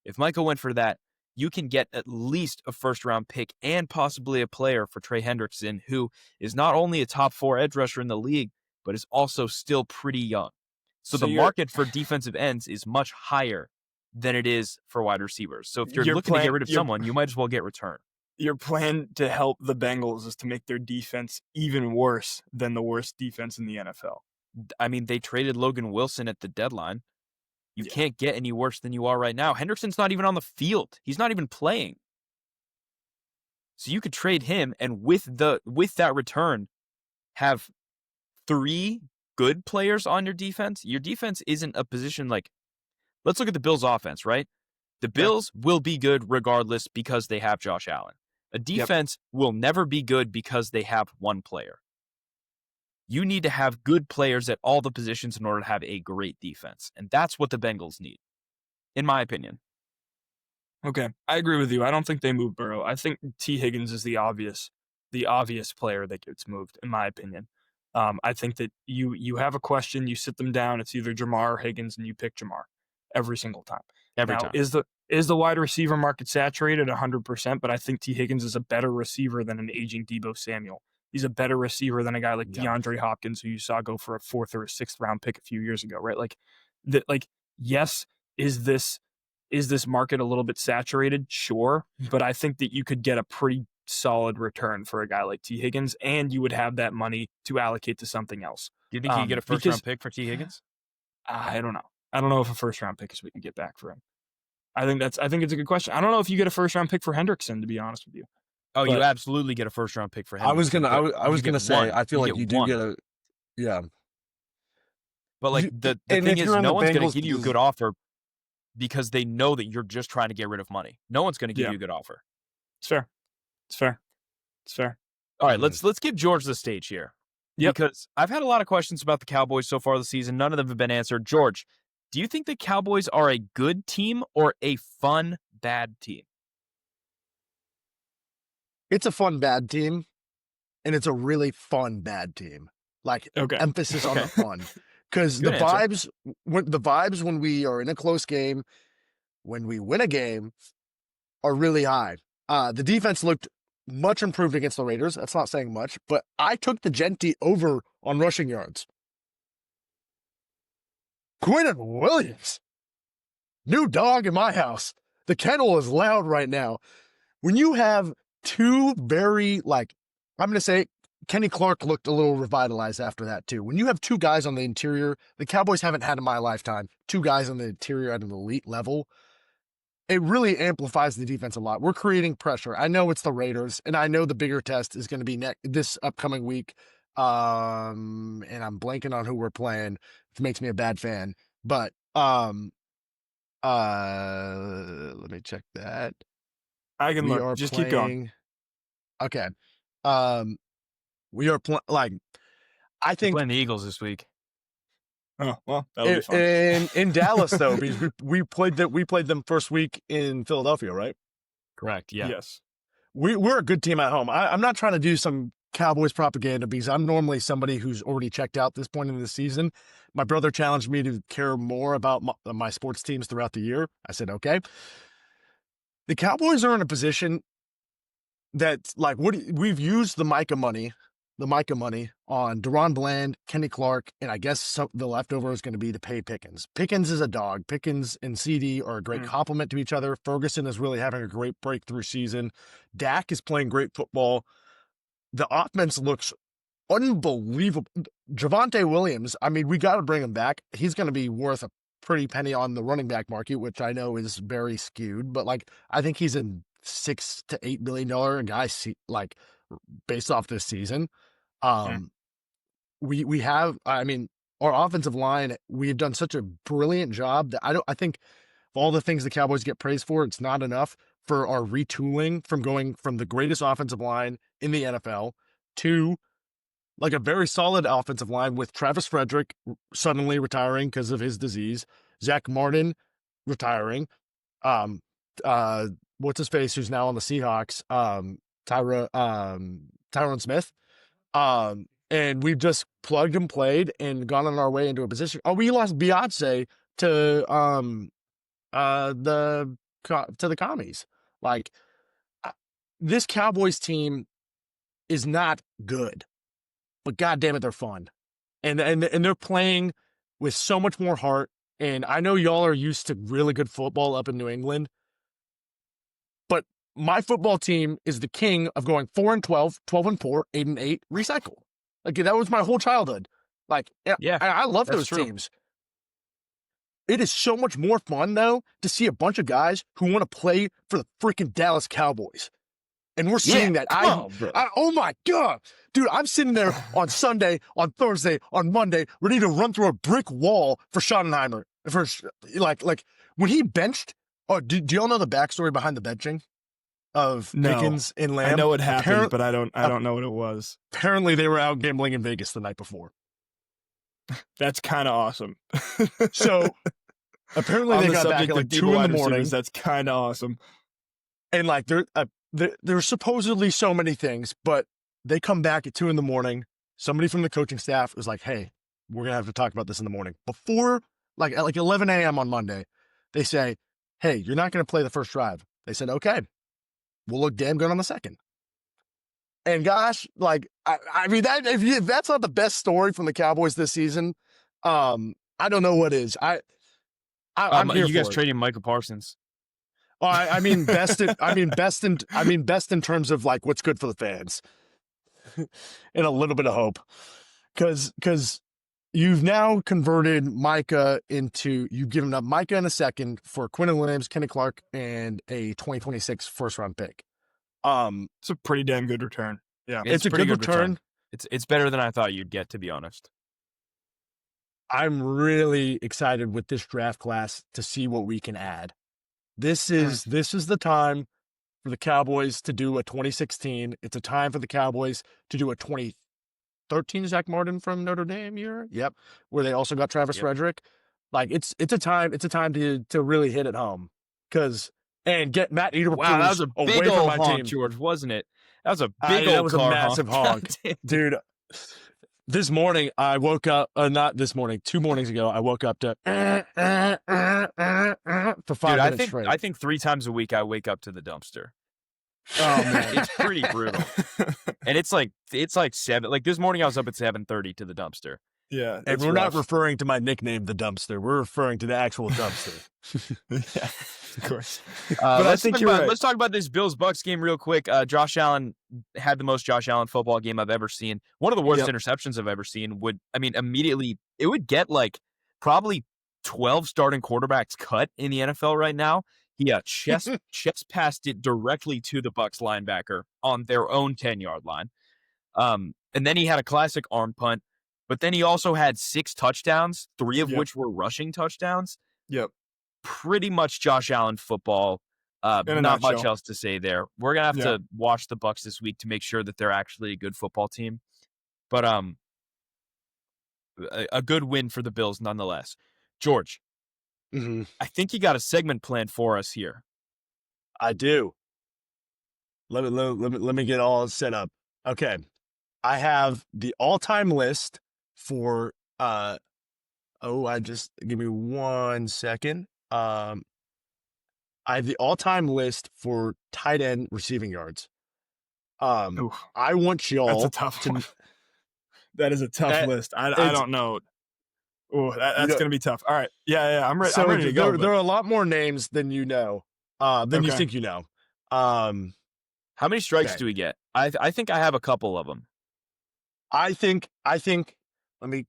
If Micah went for that, you can get at least a first-round pick and possibly a player for Trey Hendrickson, who is not only a top 4 edge rusher in the league, but is also still pretty young. So the market for defensive ends is much higher than it is for wide receivers. So if you're looking to get rid of someone, you might as well get return. Your plan to help the Bengals is to make their defense even worse than the worst defense in the NFL. I mean, they traded Logan Wilson at the deadline. You can't get any worse than you are right now. Hendrickson's not even on the field. He's not even playing. So you could trade him and with that return, have 3 good players on your defense. Your defense isn't a position like, let's look at the Bills' offense, right? The Bills will be good regardless because they have Josh Allen. A defense will never be good because they have one player. You need to have good players at all the positions in order to have a great defense. And that's what the Bengals need, in my opinion. Okay, I agree with you. I don't think they move Burrow. I think T. Higgins is the obvious player that gets moved, in my opinion. I think that you have a question, you sit them down, it's either Jamar or Higgins, and you pick Jamar every single time. Every time. Is the wide receiver market saturated 100%? But I think T. Higgins is a better receiver than an aging Deebo Samuel. He's a better receiver than a guy like DeAndre Hopkins, who you saw go for a 4th or a 6th round pick a few years ago, right? Yes, is this market a little bit saturated? Sure, but I think that you could get a pretty solid return for a guy like T. Higgins, and you would have that money to allocate to something else. Do you think you could get a first-round pick for T. Higgins? I don't know. I don't know if a first-round pick is what you get back for him. I think it's a good question. I don't know if you get a first-round pick for Hendrickson, to be honest with you. Oh, you absolutely get a first-round pick for Hendrickson. I was gonna say, I feel like you do get a But like the thing is, no one's going to give you a good offer because they know that you're just trying to get rid of money. No one's going to give you a good offer. It's fair. All right, let's give George the stage here. Yep. Because I've had a lot of questions about the Cowboys so far this season. None of them have been answered. George, do you think the Cowboys are a good team or a fun bad team? It's a fun bad team, and it's a really fun bad team. Like emphasis on the fun, because the vibes when we are in a close game, when we win a game, are really high. The defense looked much improved against the Raiders. That's not saying much, but I took the Genti over on rushing yards. Quinnen Williams, new dog in my house. The kennel is loud right now. When you have two very, I'm going to say, Kenny Clark looked a little revitalized after that, too. When you have two guys on the interior, the Cowboys haven't had in my lifetime, two guys on the interior at an elite level, it really amplifies the defense a lot. We're creating pressure. I know it's the Raiders, and I know the bigger test is going to be this upcoming week. And I'm blanking on who we're playing, which makes me a bad fan. But let me check that. I can look. Just keep going. Okay. We are playing. I think we're playing the Eagles this week. Oh well, that'll be fun. In Dallas though, because we played them first week in Philadelphia, right? Correct. Yeah. Yes. We're a good team at home. I'm not trying to do some Cowboys propaganda because I'm normally somebody who's already checked out this point in the season. My brother challenged me to care more about my sports teams throughout the year. I said, okay. The Cowboys are in a position that we've used the Micah money on Deron Bland, Kenny Clark, and I guess the leftover is going to be to pay Pickens. Pickens is a dog. Pickens and CD are a great complement to each other. Ferguson is really having a great breakthrough season. Dak is playing great football. The offense looks unbelievable. Javonte Williams, I mean, we got to bring him back. He's going to be worth a pretty penny on the running back market, which I know is very skewed, but I think he's a $6 to $8 million guy, based off this season. We have, I mean, our offensive line, we have done such a brilliant job that I think of all the things the Cowboys get praised for, it's not enough for our retooling from going from the greatest offensive line in the NFL to a very solid offensive line with Travis Frederick suddenly retiring because of his disease, Zach Martin retiring, what's his face who's now on the Seahawks, Tyron Smith, and we've just plugged and played and gone on our way into a position. Oh, we lost Beyonce to the commies. This Cowboys team is not good, but God damn it, they're fun, and they're playing with so much more heart. And I know y'all are used to really good football up in New England, but my football team is the king of going 4-12, 12-4, 8-8, recycle. That was my whole childhood. Yeah, I love those teams. It is so much more fun, though, to see a bunch of guys who want to play for the freaking Dallas Cowboys. And we're seeing that. Oh, my God. Dude, I'm sitting there on Sunday, on Thursday, on Monday, ready to run through a brick wall for Schottenheimer. When he benched, do y'all know the backstory behind the benching of Pickens and Lamb? I know it happened, but I don't know what it was. Apparently, they were out gambling in Vegas the night before. That's kind of awesome. So apparently they got back at 2 in the morning. That's kind of awesome. And there's supposedly so many things, but they come back at 2 in the morning. Somebody from the coaching staff was like, hey, we're going to have to talk about this in the morning. Before, at 11 a.m. on Monday, they say, hey, you're not going to play the first drive. They said, okay, we'll look damn good on the second. And gosh, I mean, if that's not the best story from the Cowboys this season, I don't know what is. I'm here you guys for it. trading Micah Parsons. I mean best in terms of what's good for the fans and a little bit of hope, because you've now converted Micah into, you've given up Micah in a second for Quinnen Williams, Kenny Clark, and a 2026 first round pick. It's a pretty damn good return. Yeah, it's a good return. It's better than I thought you'd get, to be honest. I'm really excited with this draft class to see what we can add. This is the time for the Cowboys to do a 2016. It's a time for the Cowboys to do a 2013 Zach Martin from Notre Dame year. Yep, where they also got Travis Frederick. It's a time to really hit it home, and get Matt Eater. Wow, that was a big old honk, George, wasn't it? That was a big old that was a massive honk, dude. This morning, I woke up, not this morning, 2 mornings ago, I woke up to for 5 minutes straight. I think 3 times a week I wake up to the dumpster. Oh man, It's pretty brutal. And it's like 7. Like this morning, I was up at 7:30 to the dumpster. yeah, And it's we're not rough. referring to my nickname, the dumpster. We're referring to the actual dumpster. Yeah, of course. But I think you're right. Let's talk about this Bills-Bucks game real quick. Josh Allen had the most Josh Allen football game I've ever seen. One of the worst interceptions I've ever seen. Immediately it would get like probably 12 starting quarterbacks cut in the NFL right now. He chest passed it directly to the Bucks linebacker on their own 10-yard line. And then he had a classic arm punt, but then he also had 6 touchdowns, 3 of which were rushing touchdowns. Yep. Pretty much Josh Allen football. Not much else to say there. We're gonna have to watch the Bucks this week to make sure that they're actually a good football team. But a good win for the Bills nonetheless. George, I think you got a segment planned for us here. I do. Let me get all set up. Okay. I have the all-time list for give me 1 second. I have the all-time list for tight end receiving yards. I want y'all. That's a tough one. That is a tough list. I don't know. Oh, that's gonna be tough. All right. Yeah. I'm ready. So I'm ready to go. There are a lot more names than you know. Than you think you know. How many strikes do we get? I think I have a couple of them. I think. Let me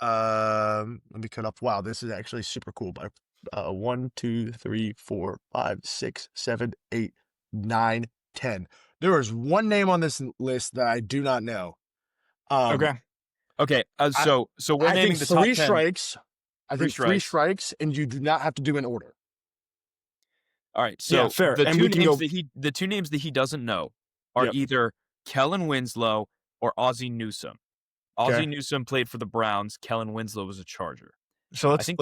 cut off. Wow, this is actually super cool. By 1, 2, 3, 4, 5, 6, 7, 8, 9, 10. There is one name on this list that I do not know. Okay. So we're naming the top 10. 3 strikes. I think 3 strikes, and you do not have to do an order. All right. So fair. The two names that he doesn't know are either Kellen Winslow or Ozzie Newsome. Ozzie Newsome played for the Browns. Kellen Winslow was a Charger. So let's save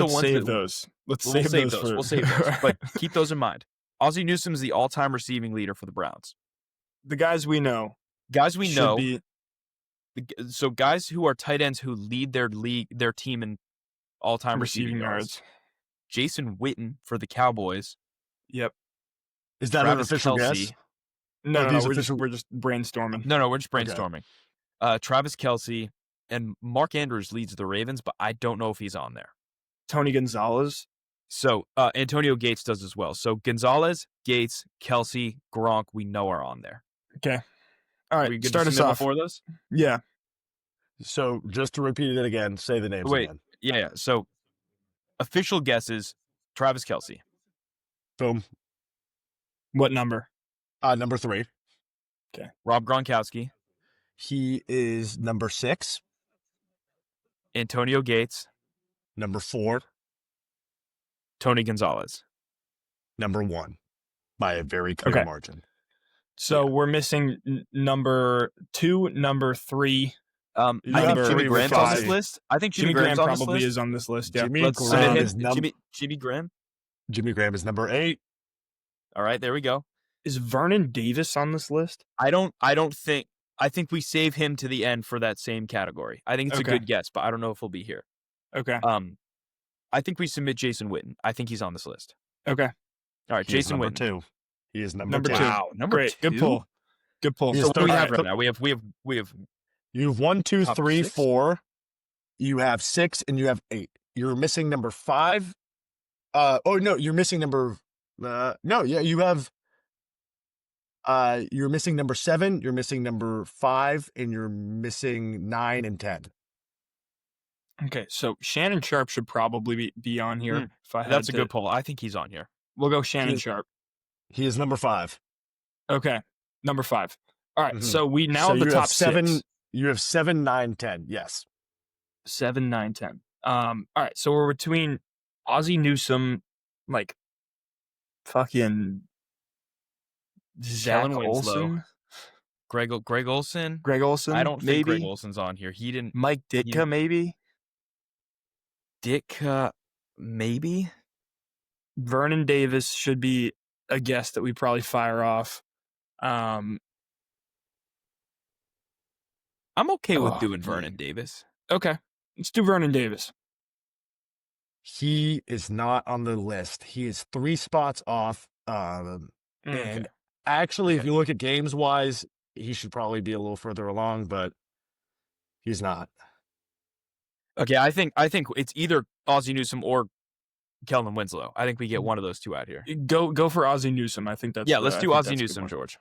those. We'll save those. But keep those in mind. Ozzie Newsome is the all-time receiving leader for the Browns. The guys we know. So guys who are tight ends who lead their team in all-time receiving yards. Jason Witten for the Cowboys. Yep. Is that an official guess? No, we're just brainstorming. No, we're just brainstorming. Okay. Travis Kelce and Mark Andrews leads the Ravens, but I don't know if he's on there. Tony Gonzalez. So Antonio Gates does as well. So Gonzalez, Gates, Kelce, Gronk, we know are on there. Okay. All right. Start us off. For those? Yeah. So just to repeat it again, say the names again. Yeah. So official guesses: Travis Kelce. Boom. What number? Number 3. Okay. Rob Gronkowski. He is number 6. Antonio Gates. Number 4. Tony Gonzalez. Number 1. By a very clear margin. So we're missing number 2, number 3. I think Jimmy Graham's on this list. I think Jimmy Graham probably is on this list. Yeah. Jimmy Graham is number 8. All right, there we go. Is Vernon Davis on this list? I think we save him to the end for that same category. I think it's a good guess, but I don't know if he'll be here. Okay. I think we submit Jason Witten. I think he's on this list. Okay. All right, Jason Witten. 2. He is number 2. Wow, number Great. 2. Good pull. So what do we have right now? We have. You have 1, 2, 3, 6? 4. You have 6, and you have 8. You're missing number 5. You're missing number. You have. You're missing number 7. You're missing number 5, and you're missing 9 and 10. Okay, so Shannon Sharp should probably be on here. That's a good pull. I think he's on here. We'll go Shannon Sharp. He is number 5. Okay, number 5. All right, so we now have the top 7. 6. You have 7, 9, 10. Yes. 7, 9, 10. All right, so we're between Ozzie Newsome, like fucking Zach Olsen, Greg Olsen. Greg Olsen. I don't think Greg Olsen's on here. He didn't. Mike Ditka, maybe. Ditka, maybe. Vernon Davis should be a guess that we probably fire off. I'm okay with doing Vernon Davis. Okay, let's do Vernon Davis. He is not on the list. He is 3 spots off. And Actually, if you look at games-wise, he should probably be a little further along, but he's not. Okay, I think it's either Ozzie Newsome or Kellen Winslow. I think we get one of those two out here. Go for Ozzie Newsome. I think that's let's do Ozzie Newsome, George.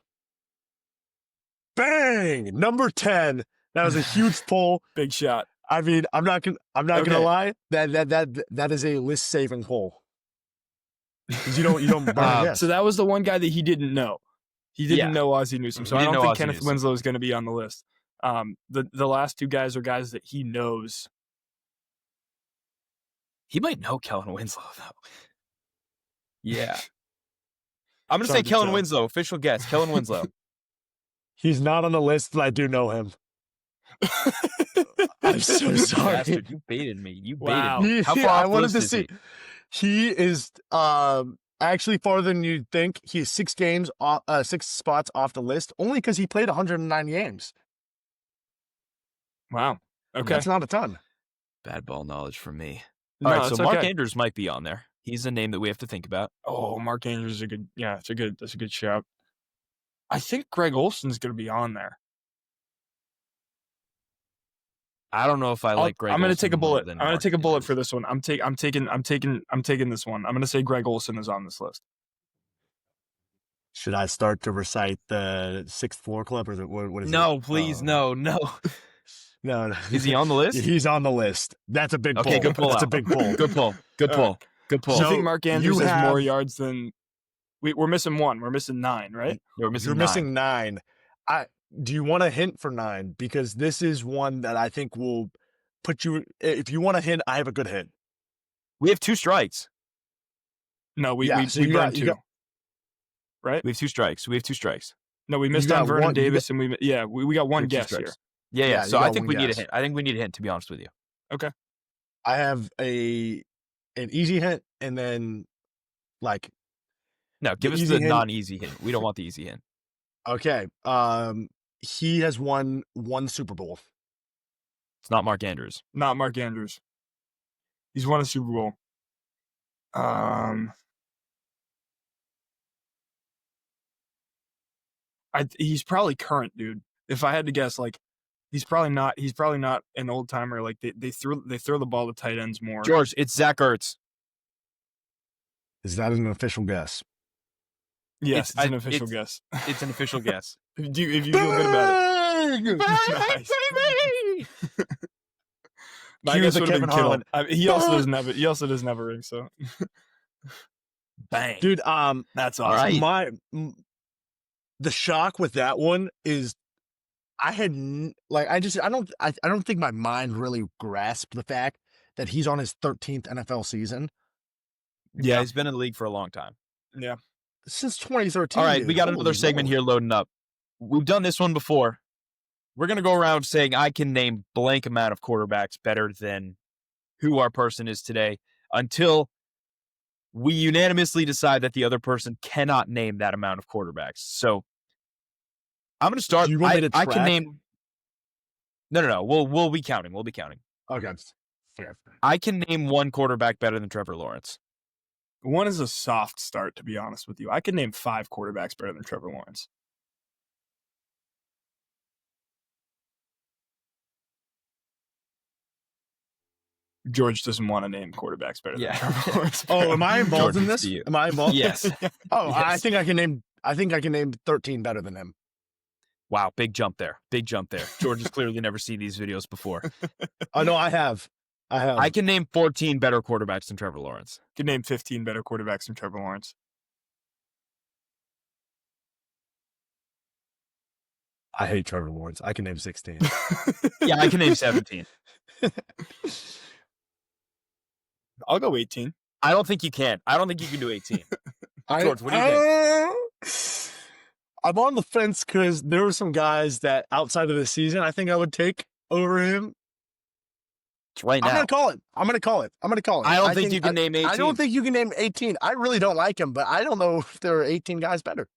Bang! Number 10. That was a huge pull. Big shot. I mean, I'm not gonna lie. That is a list saving pull. Because you don't burn a guess. So that was the one guy that he didn't know. He didn't know Ozzie Newsome. So I don't think Kenneth Winslow is going to be on the list. The last two guys are guys that he knows. He might know Kellen Winslow though. Yeah. I'm gonna say Kellen Winslow. Official guess. Kellen Winslow. He's not on the list, but I do know him. I'm so sorry. Bastard, you baited me. You baited Wow. me. How far I off wanted list to is see. he? He is actually farther than you'd think. He is 6 spots off the list, only because he played 109 games. Wow. Okay. That's not a ton. Bad ball knowledge from me. No, All right, so Mark okay. Andrews might be on there. He's a name that we have to think about. Oh, Mark Andrews is a good. Yeah, that's a good shout. I think Greg Olson's going to be on there. I don't know if I like Greg. I'm going to take a bullet. I'm going to take a bullet for this one. I'm taking this one. I'm going to say Greg Olson is on this list. Should I start to recite the 6th Floor Club, or what is it? No, please, no. No. Is he on the list? He's on the list. That's a big pull. Okay, good pull. That's a big pull. Good pull. Good pull. Good pull. So, I think Mark Andrews has more yards than we're missing one. We're missing 9, right? You're missing 9. Do you want a hint for 9? Because this is one that I think will put you. If you want a hint, I have a good hint. We have 2 strikes. No, we burned 2. Right? We have 2 strikes. No, we missed on Vernon Davis, and we got one guess here. Yeah. So I think we need a hint. I think we need a hint, to be honest with you. Okay. I have an easy hint, and then no, give us the non-easy hint. We don't want the easy hint. Okay. He has won 1 Super Bowl. It's not Mark Andrews. Not Mark Andrews. He's won a Super Bowl. He's probably current, dude. If I had to guess, he's probably not an old timer. Like they throw the ball to tight ends more. George, it's Zach Ertz. Is that an official guess? Yes, it's an official guess. It's an official guess. If you feel good about it. Nice. My guess would have been Kittle. He also doesn't have a ring, so bang, dude. That's awesome. Right. The shock with that one is I don't think my mind really grasped the fact that he's on his 13th NFL season. Yeah, he's been in the league for a long time. Yeah. Since 2013. All right, we got another segment here loading up. We've done this one before. We're going to go around saying I can name blank amount of quarterbacks better than who our person is today until we unanimously decide that the other person cannot name that amount of quarterbacks. So I'm going to start. Do you want me to track? I can name. No. We'll be counting. Okay. I can name 1 quarterback better than Trevor Lawrence. 1 is a soft start, to be honest with you. I can name 5 quarterbacks better than Trevor Lawrence. George doesn't want to name quarterbacks better than Trevor Lawrence. Oh, am I involved in this? Am I involved? Yes. Oh, yes. I think I can name 13 better than him. Wow, big jump there. George has clearly never seen these videos before. Oh no, I have. I can name 14 better quarterbacks than Trevor Lawrence. I can name 15 better quarterbacks than Trevor Lawrence. I hate Trevor Lawrence. I can name 16. Yeah, I can name 17. I'll go 18. I don't think you can. I don't think you can do 18. George, what do you think? I'm on the fence because there were some guys that outside of the season I think I would take over him. It's right now. I'm going to call it. I don't think you can name 18. I don't think you can name 18. I really don't like him, but I don't know if there are 18 guys better.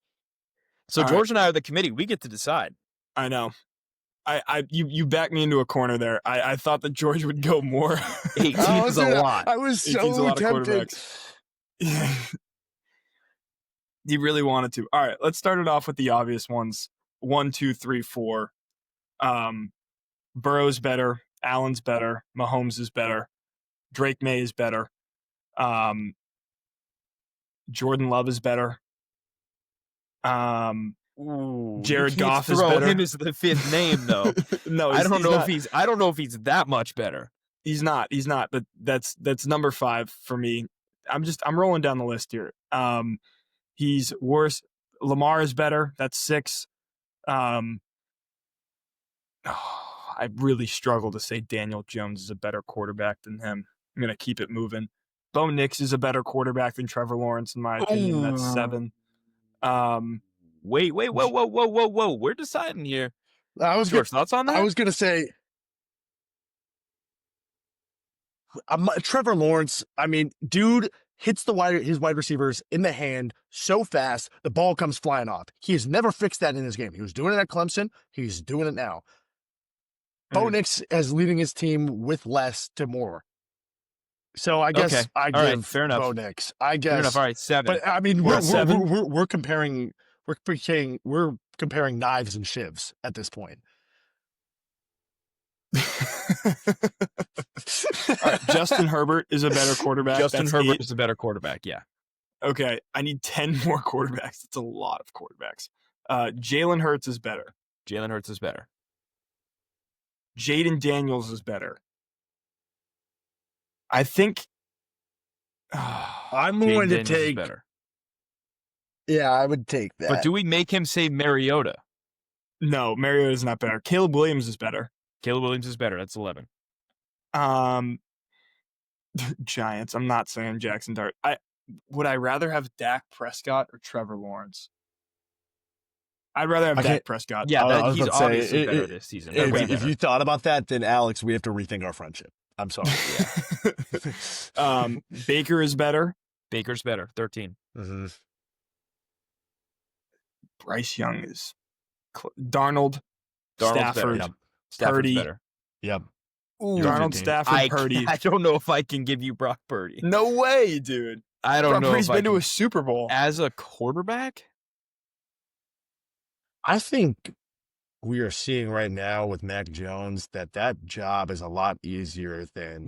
So George and I are the committee. We get to decide. I know. You backed me into a corner there. I thought that George would go more. 18 is a lot. I was so tempted. He really wanted to. All right, let's start it off with the obvious ones. 1, 2, 3, 4. Burrow's better. Allen's better. Mahomes is better. Drake May is better. Jordan Love is better. Jared Goff is better. Him as the fifth name though. No, I don't know if he's that much better. He's not. But that's number 5 for me. I'm rolling down the list here. He's worse. Lamar is better. That's 6. I really struggle to say Daniel Jones is a better quarterback than him. I'm going to keep it moving. Bo Nix is a better quarterback than Trevor Lawrence, in my opinion. That's 7. Wait, whoa. We're deciding here. George, thoughts on that? I was going to say, Trevor Lawrence, I mean, dude hits his wide receivers in the hand so fast, the ball comes flying off. He has never fixed that in his game. He was doing it at Clemson. He's doing it now. Bo Nix is leading his team with less to more. So I guess I give fair enough. Bo Nix. I guess. Fair enough. All right, 7. But I mean, we're comparing knives and shivs at this point. All right, Justin Herbert is a better quarterback. Justin That's Herbert 8. is a better quarterback, yeah. Okay, I need 10 more quarterbacks. That's a lot of quarterbacks. Jalen Hurts is better. Jalen Hurts is better. Jaden Daniels is better. I think I'm going to take better. Yeah, I would take that. But do we make him say Mariota? No, Mariota is not better. Caleb Williams is better. Caleb Williams is better. That's 11. Giants. I'm not saying Jackson Dart. Would I rather have Dak Prescott or Trevor Lawrence? I'd rather have Dak Prescott. Yeah, he's obviously better this season. If you thought about that, then Alex, we have to rethink our friendship. I'm sorry. Yeah. Baker is better. Baker's better. 13. Mm-hmm. Bryce Young is Darnold, Stafford, Yep. Purdy. Better. Yep. Ooh, Darnold, Stafford, Purdy. I don't know if I can give you Brock Purdy. No way, dude. I don't know. Purdy's been to a Super Bowl as a quarterback. I think we are seeing right now with Mac Jones that job is a lot easier than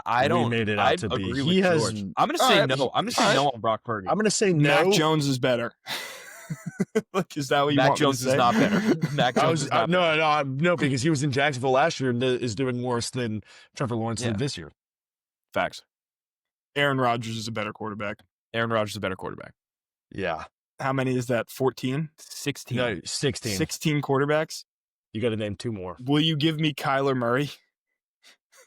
I don't made it out to be. He has. George. I'm going to say no. I'm going to say no on Brock Purdy. I'm going to say no. Mac Jones is better. Like, is that what you Mac want Jones me to say? is not better. Mac Jones is not better. No, because he was in Jacksonville last year and is doing worse than Trevor Lawrence did this year. Facts. Aaron Rodgers is a better quarterback. Aaron Rodgers is a better quarterback. Yeah. How many is that? 14? 16. No, 16. 16 quarterbacks? You got to name 2 more. Will you give me Kyler Murray?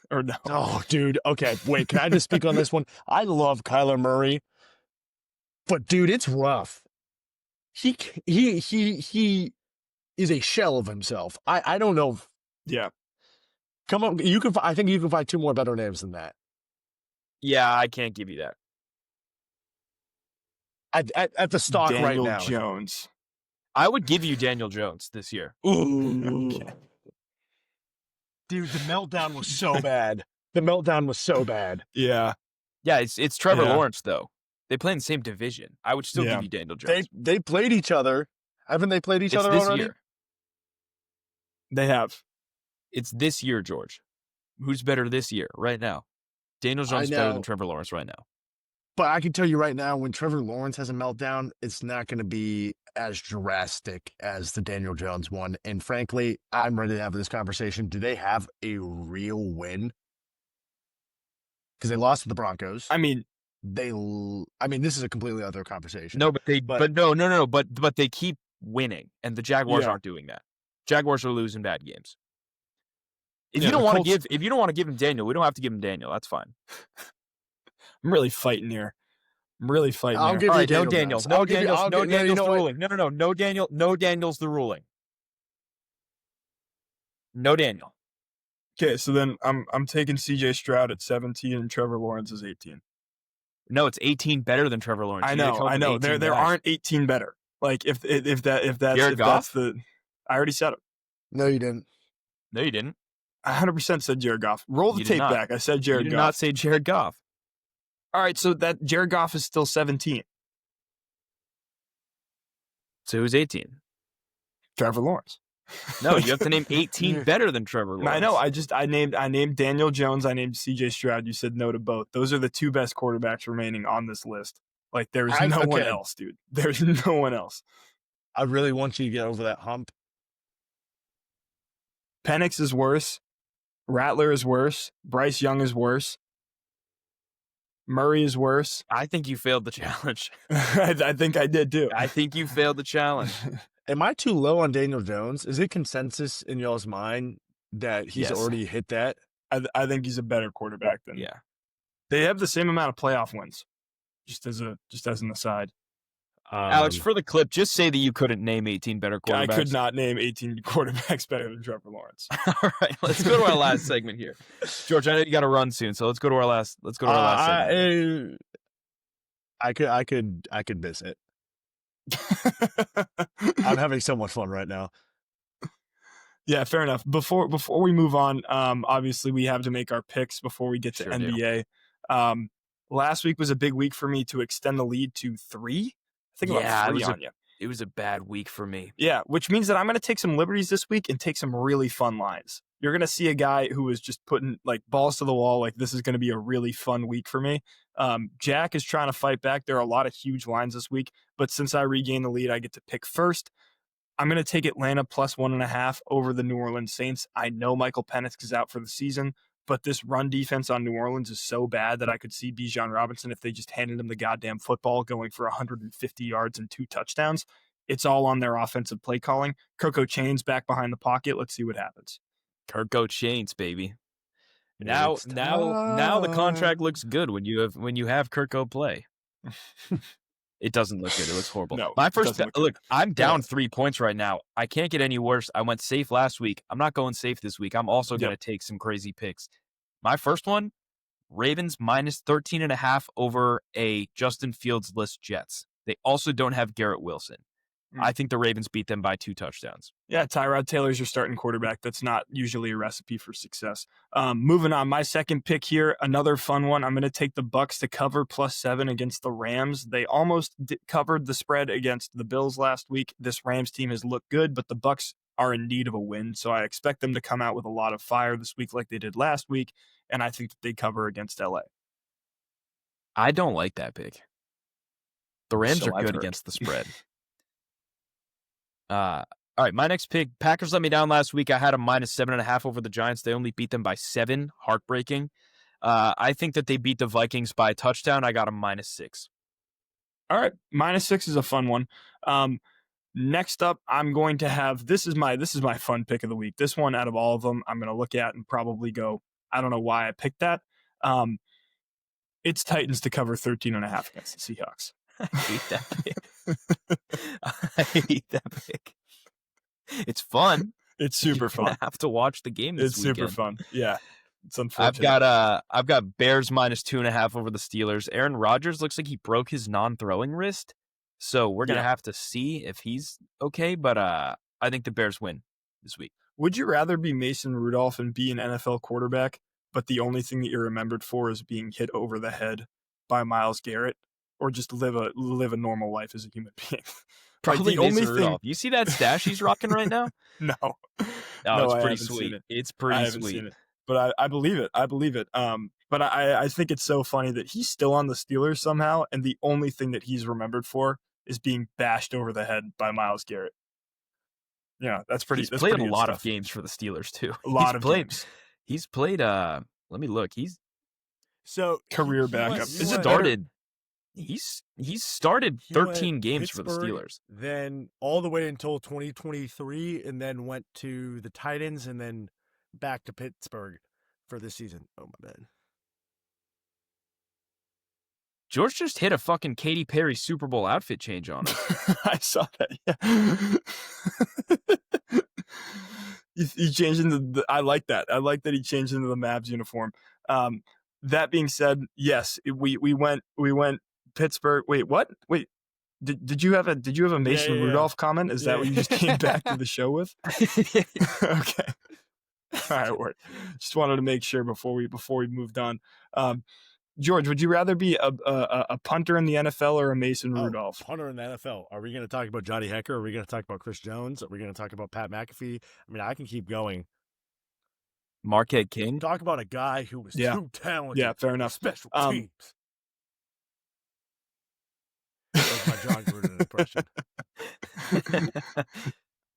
Or no? Oh, dude. Okay, wait. Can I just speak on this one? I love Kyler Murray, but dude, it's rough. He is a shell of himself. I don't know. Yeah. Come on, I think you can find 2 more better names than that. Yeah, I can't give you that. At the stock Daniel right now. Jones. I would give you Daniel Jones this year. Ooh. Okay. Dude, the meltdown was so bad. The meltdown was so bad. Yeah. Yeah, it's Trevor Lawrence, though. They play in the same division. I would still give you Daniel Jones. They played each other. Haven't they played each other this already? Year. They have. It's this year, George. Who's better this year, right now? Daniel Jones is better than Trevor Lawrence right now. But I can tell you right now, when Trevor Lawrence has a meltdown, it's not going to be as drastic as the Daniel Jones one. And frankly, I'm ready to have this conversation. Do they have a real win? Because they lost to the Broncos. I mean, this is a completely other conversation. No, but they keep winning, and the Jaguars aren't doing that. Jaguars are losing bad games. If you don't want to give him Daniel, we don't have to give him Daniel. That's fine. I'm really fighting here. I'll give you All right, Daniel. no Daniel. Jones. No Daniel's you know the what? ruling. No. No Daniel. No Daniel's the ruling. No Daniel. Okay, so then I'm taking C.J. Stroud at 17 and Trevor Lawrence is 18. No, it's 18 better than Trevor Lawrence. I know. There aren't 18 better. Like if that's the. I already said it. No, you didn't. No, you didn't. I 100% said Jared Goff. Roll the tape back. I said Jared Goff. You did not say Jared Goff. All right, so that Jared Goff is still 17. So who's 18? Trevor Lawrence. No, you have to name 18 better than Trevor Lawrence. I know. I named Daniel Jones. I named C.J. Stroud. You said no to both. Those are the two best quarterbacks remaining on this list. Like, there's no one else, dude. There's no one else. I really want you to get over that hump. Penix is worse. Rattler is worse. Bryce Young is worse. Murray is worse. I think you failed the challenge. I think I did too. I think you failed the challenge. Am I too low on Daniel Jones? Is it consensus in y'all's mind that he's already hit that? I think he's a better quarterback than. Yeah. They have the same amount of playoff wins. Just as an aside. Alex, for the clip, just say that you couldn't name 18 better quarterbacks. I could not name 18 quarterbacks better than Trevor Lawrence. All right, let's go to our last segment here. George, I know you got to run soon, so let's go to our last segment. I could miss it. I'm having so much fun right now. Yeah, fair enough. Before we move on, obviously we have to make our picks before we get to NBA. Last week was a big week for me to extend the lead to 3. I think about 3 on you. It was a bad week for me. Yeah, which means that I'm going to take some liberties this week and take some really fun lines. You're going to see a guy who is just putting like balls to the wall. Like, this is going to be a really fun week for me. Jack is trying to fight back. There are a lot of huge lines this week, but since I regained the lead, I get to pick first. I'm going to take Atlanta plus 1.5 over the New Orleans Saints. I know Michael Penix is out for the season, but this run defense on New Orleans is so bad that I could see Bijan Robinson, if they just handed him the goddamn football, going for 150 yards and 2 touchdowns. It's all on their offensive play calling. Kirko Chain's back behind the pocket. Let's see what happens. Kirko Chains, baby. Now the contract looks good when you have Kirko play. It doesn't look good. It looks horrible. No, my first look, I'm down 3 points right now. I can't get any worse. I went safe last week. I'm not going safe this week. I'm also going to take some crazy picks. My first one, Ravens minus 13.5 over a Justin Fields-less Jets. They also don't have Garrett Wilson. I think the Ravens beat them by 2 touchdowns. Yeah, Tyrod Taylor's your starting quarterback. That's not usually a recipe for success. Moving on, my second pick here, another fun one. I'm going to take the Bucs to cover +7 against the Rams. They almost covered the spread against the Bills last week. This Rams team has looked good, but the Bucs are in need of a win, so I expect them to come out with a lot of fire this week like they did last week, and I think that they cover against LA. I don't like that pick. The Rams are good against the spread. All right, my next pick, Packers let me down last week. I had a minus 7.5 over the Giants. They only beat them by 7. Heartbreaking. I think that they beat the Vikings by a touchdown. I got a -6. All right, -6 is a fun one. Next up, I'm going to have this is my fun pick of the week. This one out of all of them, I'm going to look at and probably go, I don't know why I picked that. It's Titans to cover 13.5 against the Seahawks. I hate that pick. I hate that pick. It's fun. It's super fun. I have to watch the game this weekend. It's super fun. Yeah. It's unfortunate. I've got Bears minus 2.5 over the Steelers. Aaron Rodgers looks like he broke his non-throwing wrist. So we're going to have to see if he's okay, but I think the Bears win this week. Would you rather be Mason Rudolph and be an NFL quarterback, but the only thing that you're remembered for is being hit over the head by Myles Garrett, or just live a normal life as a human being? Probably the only thing. You see that stash he's rocking right now? No. It's pretty sweet. It's pretty sweet. But I believe it. But I think it's so funny that he's still on the Steelers somehow, and the only thing that he's remembered for is being bashed over the head by Myles Garrett. Yeah, that's pretty. He's played a lot of games for the Steelers too. A lot of games. He's played. Let me look. He's career backup. He's started 13 games for the Steelers. Then all the way until 2023, and then went to the Titans, and then back to Pittsburgh for this season. Oh my bad. George just hit a fucking Katy Perry Super Bowl outfit change on us. I saw that. Yeah. he changed into I like that. I like that he changed into the Mavs uniform. That being said, yes, we went Pittsburgh. Wait, what? Wait, did you have a Mason Rudolph comment? Is that what you just came back to the show with? Okay. All right, word. Just wanted to make sure before we moved on. George, would you rather be a punter in the NFL or a Mason Rudolph? Punter in the NFL. Are we going to talk about Johnny Hekker? Are we going to talk about Chris Jones? Are we going to talk about Pat McAfee? I mean, I can keep going. Marquette King. Talk about a guy who was too talented. Yeah, fair enough. Special teams. That was my John Gruden impression.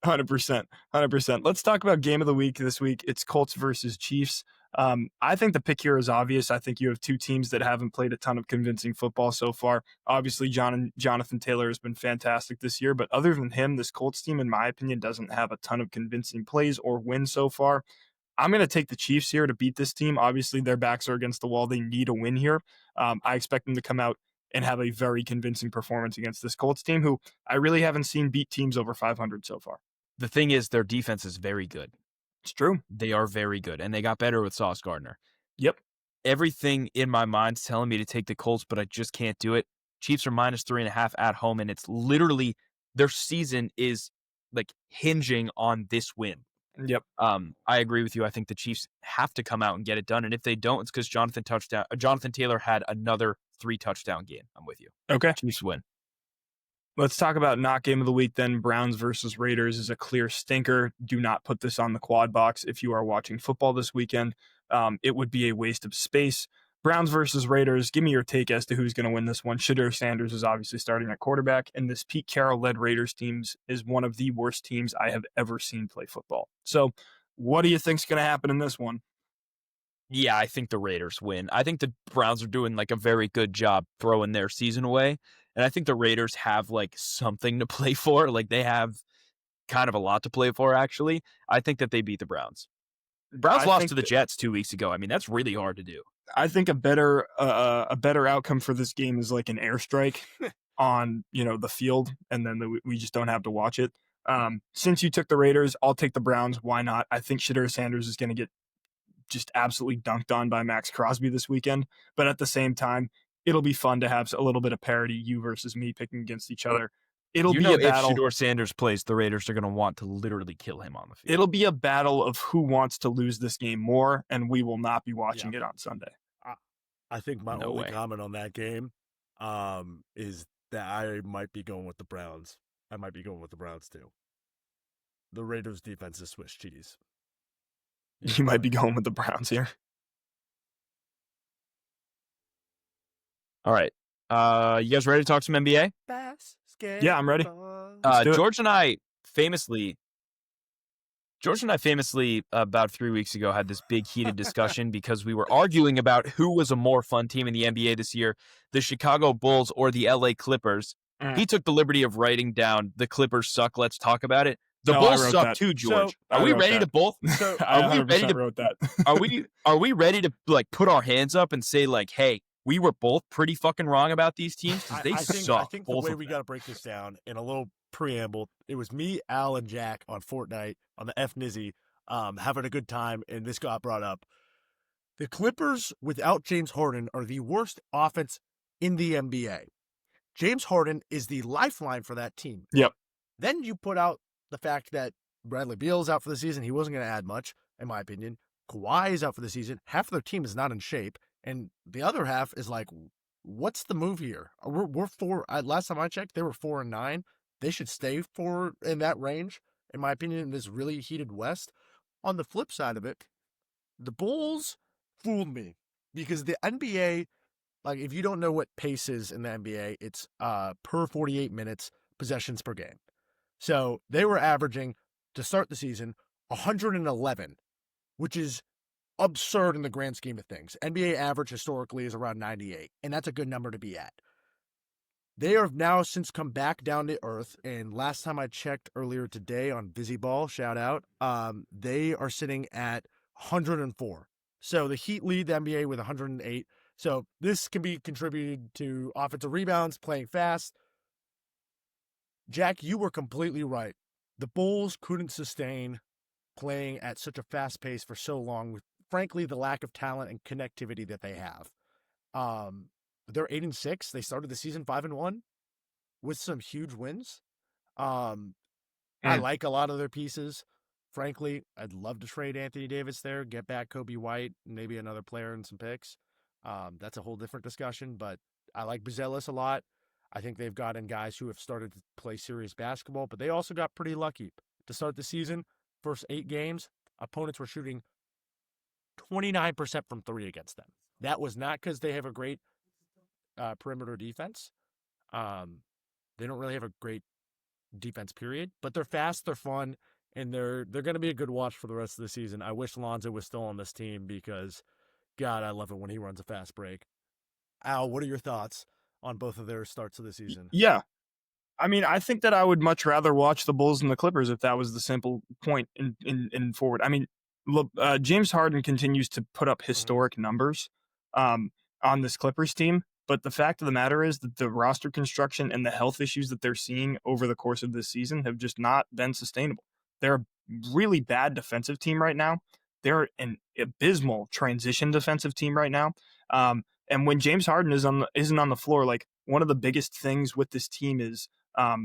100%. Let's talk about game of the week this week. It's Colts versus Chiefs. I think the pick here is obvious. I think you have two teams that haven't played a ton of convincing football so far. Obviously, Jonathan Taylor has been fantastic this year, but other than him, this Colts team, in my opinion, doesn't have a ton of convincing plays or wins so far. I'm going to take the Chiefs here to beat this team. Obviously, their backs are against the wall. They need a win here. I expect them to come out and have a very convincing performance against this Colts team, who I really haven't seen beat teams over 500 so far. The thing is, their defense is very good. It's true. They are very good, and they got better with Sauce Gardner. Yep. Everything in my mind's telling me to take the Colts, but I just can't do it. Chiefs are -3.5 at home, and it's literally their season is like hinging on this win. Yep. I agree with you. I think the Chiefs have to come out and get it done, and if they don't, it's because Jonathan Taylor had another 3-touchdown game. I'm with you. Okay. Chiefs win. Let's talk about not game of the week then. Browns versus Raiders is a clear stinker. Do not put this on the quad box if you are watching football this weekend. It would be a waste of space. Browns versus Raiders, give me your take as to who's going to win this one. Shedeur Sanders is obviously starting at quarterback, and this Pete Carroll-led Raiders team is one of the worst teams I have ever seen play football. So what do you think's going to happen in this one? Yeah, I think the Raiders win. I think the Browns are doing like a very good job throwing their season away. And I think the Raiders have like something to play for. Like they have kind of a lot to play for, actually. I think that they beat the Browns. Browns lost to the Jets 2 weeks ago. I mean, that's really hard to do. I think a better outcome for this game is like an airstrike on, the field, and then we just don't have to watch it. Since you took the Raiders, I'll take the Browns. Why not? I think Shedeur Sanders is going to get just absolutely dunked on by Max Crosby this weekend. But at the same time, it'll be fun to have a little bit of parity, you versus me picking against each other. It'll be a battle. If Shedeur Sanders plays, the Raiders are going to want to literally kill him on the field. It'll be a battle of who wants to lose this game more, and we will not be watching it on Sunday. I think my only comment on that game is that I might be going with the Browns. I might be going with the Browns too. The Raiders' defense is Swiss cheese. You might be going with the Browns here. All right. You guys ready to talk some NBA? Yeah, I'm ready. George and I famously about 3 weeks ago had this big heated discussion because we were arguing about who was a more fun team in the NBA this year, the Chicago Bulls or the LA Clippers. He took the liberty of writing down the Clippers suck. Let's talk about it. The Bulls suck too, George. Are we ready to both? Are we ready to wrote that? Are we ready to like put our hands up and say like, hey, we were both pretty fucking wrong about these teams because they suck. I think the way we got to break this down in a little preamble, it was me, Al, and Jack on Fortnite on the FNizzy having a good time, and this got brought up. The Clippers without James Harden are the worst offense in the NBA. James Harden is the lifeline for that team. Yep. Then you put out the fact that Bradley Beal's out for the season. He wasn't going to add much, in my opinion. Kawhi is out for the season. Half of their team is not in shape. And the other half is like, what's the move here? We're four. Last time I checked, they were 4-9. They should stay in that range, in my opinion, in this really heated West. On the flip side of it, the Bulls fooled me because the NBA, like if you don't know what pace is in the NBA, it's per 48 minutes possessions per game. So they were averaging, to start the season, 111, which is absurd in the grand scheme of things. NBA average historically is around 98, and that's a good number to be at. They have now since come back down to earth, and last time I checked earlier today on VisiBall, shout out, they are sitting at 104. So the Heat lead the NBA with 108. So this can be contributed to offensive rebounds, playing fast. Jack, you were completely right. The Bulls couldn't sustain playing at such a fast pace for so long with, frankly, the lack of talent and connectivity that they have. They're 8-6. They started the season 5-1 with some huge wins. I like a lot of their pieces. Frankly, I'd love to trade Anthony Davis there, get back Kobe White, maybe another player and some picks. That's a whole different discussion, but I like Buzelis a lot. I think they've gotten guys who have started to play serious basketball, but they also got pretty lucky. To start the season, first 8 games, opponents were shooting 29% from 3 against them. That was not because they have a great perimeter defense. They don't really have a great defense, period, but they're fast, they're fun, and they're going to be a good watch for the rest of the season. I wish Lonzo was still on this team because, God, I love it when he runs a fast break. Al, what are your thoughts on both of their starts of the season? Yeah. I mean, I think that I would much rather watch the Bulls and the Clippers if that was the simple point in forward. I mean, look, James Harden continues to put up historic numbers on this Clippers team, but the fact of the matter is that the roster construction and the health issues that they're seeing over the course of this season have just not been sustainable. They're a really bad defensive team right now. They're an abysmal transition defensive team right now. And when James Harden isn't on the floor, like one of the biggest things with this team is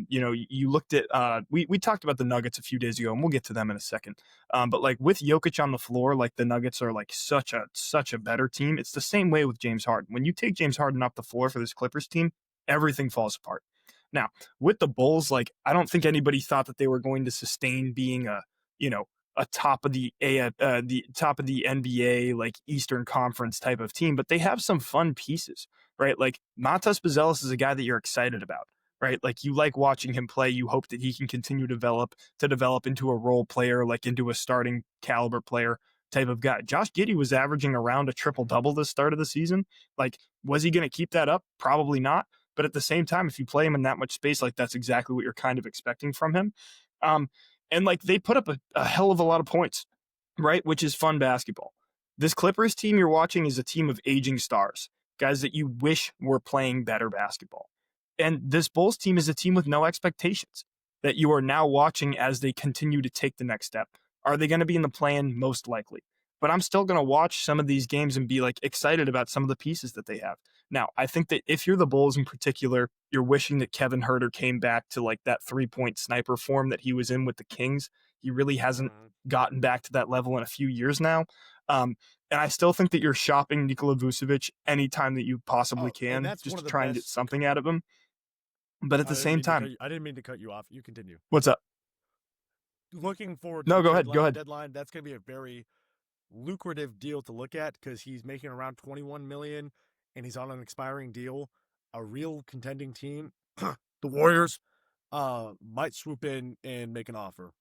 you looked at we talked about the Nuggets a few days ago, and we'll get to them in a second. But like with Jokic on the floor, like the Nuggets are like such a better team. It's the same way with James Harden. When you take James Harden off the floor for this Clippers team, everything falls apart. Now, with the Bulls, like I don't think anybody thought that they were going to sustain being a top of the top of the NBA like Eastern Conference type of team, but they have some fun pieces, right? Like Matas Buzelis is a guy that you're excited about, right? Like you like watching him play. You hope that he can continue to develop into a role player, like into a starting caliber player type of guy. Josh Giddey was averaging around a triple-double this start of the season. Like, was he going to keep that up? Probably not. But at the same time, if you play him in that much space, like that's exactly what you're kind of expecting from him. And like they put up a hell of a lot of points, right? Which is fun basketball. This Clippers team you're watching is a team of aging stars, guys that you wish were playing better basketball. And this Bulls team is a team with no expectations that you are now watching as they continue to take the next step. Are they going to be in the play-in? Most likely. But I'm still going to watch some of these games and be like excited about some of the pieces that they have. Now, I think that if you're the Bulls in particular, you're wishing that Kevin Huerter came back to like that 3-point sniper form that he was in with the Kings. He really hasn't gotten back to that level in a few years now. And I still think that you're shopping Nikola Vucevic anytime that you possibly can, just to try and get something out of him. But at the same time, I didn't mean to cut you off. You continue. What's up? Looking forward to the go ahead. Deadline, that's going to be a very lucrative deal to look at because he's making around $21 million and he's on an expiring deal. A real contending team, the Warriors, might swoop in and make an offer.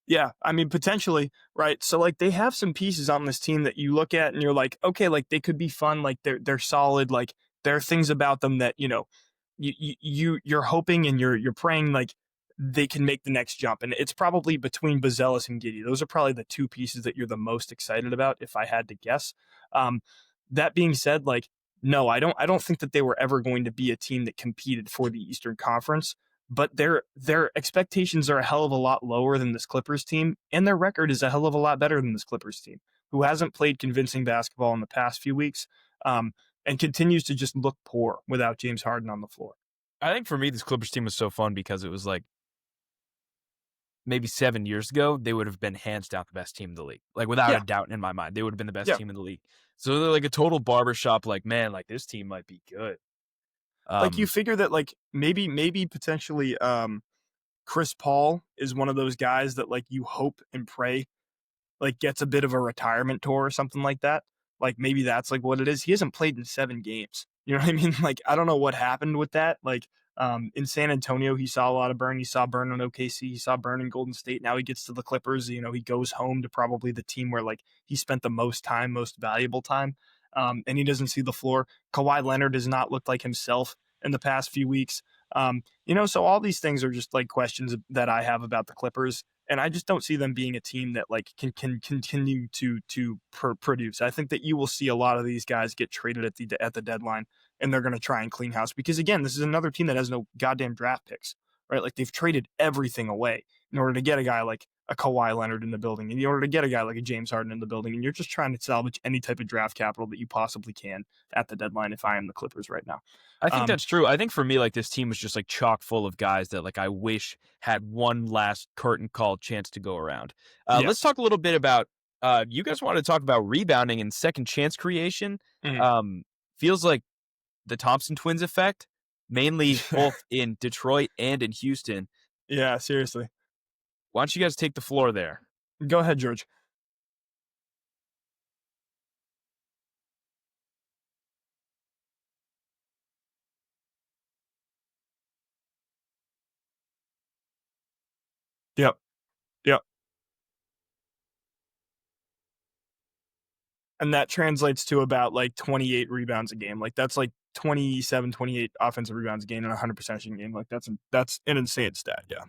Yeah, I mean, potentially, right? So, like, they have some pieces on this team that you look at and you're like, okay, like, they could be fun. Like, they're solid. Like, there are things about them that, you're hoping and you're praying, like, they can make the next jump. And it's probably between Buzelis and Giddey. Those are probably the two pieces that you're the most excited about, if I had to guess. That being said, like, no, I don't think that they were ever going to be a team that competed for the Eastern Conference. But their expectations are a hell of a lot lower than this Clippers team, and their record is a hell of a lot better than this Clippers team, who hasn't played convincing basketball in the past few weeks, and continues to just look poor without James Harden on the floor. I think for me, this Clippers team was so fun because it was like maybe 7 years ago, they would have been hands down the best team in the league. Like without a doubt in my mind, they would have been the best team in the league. So they're like a total barbershop, like, man, like this team might be good. Like you figure that like maybe potentially Chris Paul is one of those guys that like you hope and pray like gets a bit of a retirement tour or something like that. Like maybe that's like what it is. He hasn't played in 7 games. You know what I mean? Like I don't know what happened with that. Like in San Antonio, he saw a lot of burn. He saw burn on OKC. He saw burn in Golden State. Now he gets to the Clippers. He goes home to probably the team where like he spent the most time, most valuable time. And he doesn't see the floor. Kawhi Leonard has not looked like himself in the past few weeks. So all these things are just like questions that I have about the Clippers. And I just don't see them being a team that like can continue to produce. I think that you will see a lot of these guys get traded at the deadline, and they're going to try and clean house because again, this is another team that has no goddamn draft picks, right? Like they've traded everything away in order to get a guy like a Kawhi Leonard in the building, and in order to get a guy like a James Harden in the building, and you're just trying to salvage any type of draft capital that you possibly can at the deadline. If I am the Clippers right now, I think that's true. I think for me, like this team was just like chock full of guys that like I wish had one last curtain call chance to go around. Let's talk a little bit about You guys want to talk about rebounding and second chance creation? Mm. Feels like the Thompson twins effect, mainly both in Detroit and in Houston. Yeah, seriously. Why don't you guys take the floor there? Go ahead, George. Yep. Yep. And that translates to about like 28 rebounds a game. Like that's like 27, 28 offensive rebounds a game in a 100% shooting game. Like that's an insane stat. Yeah.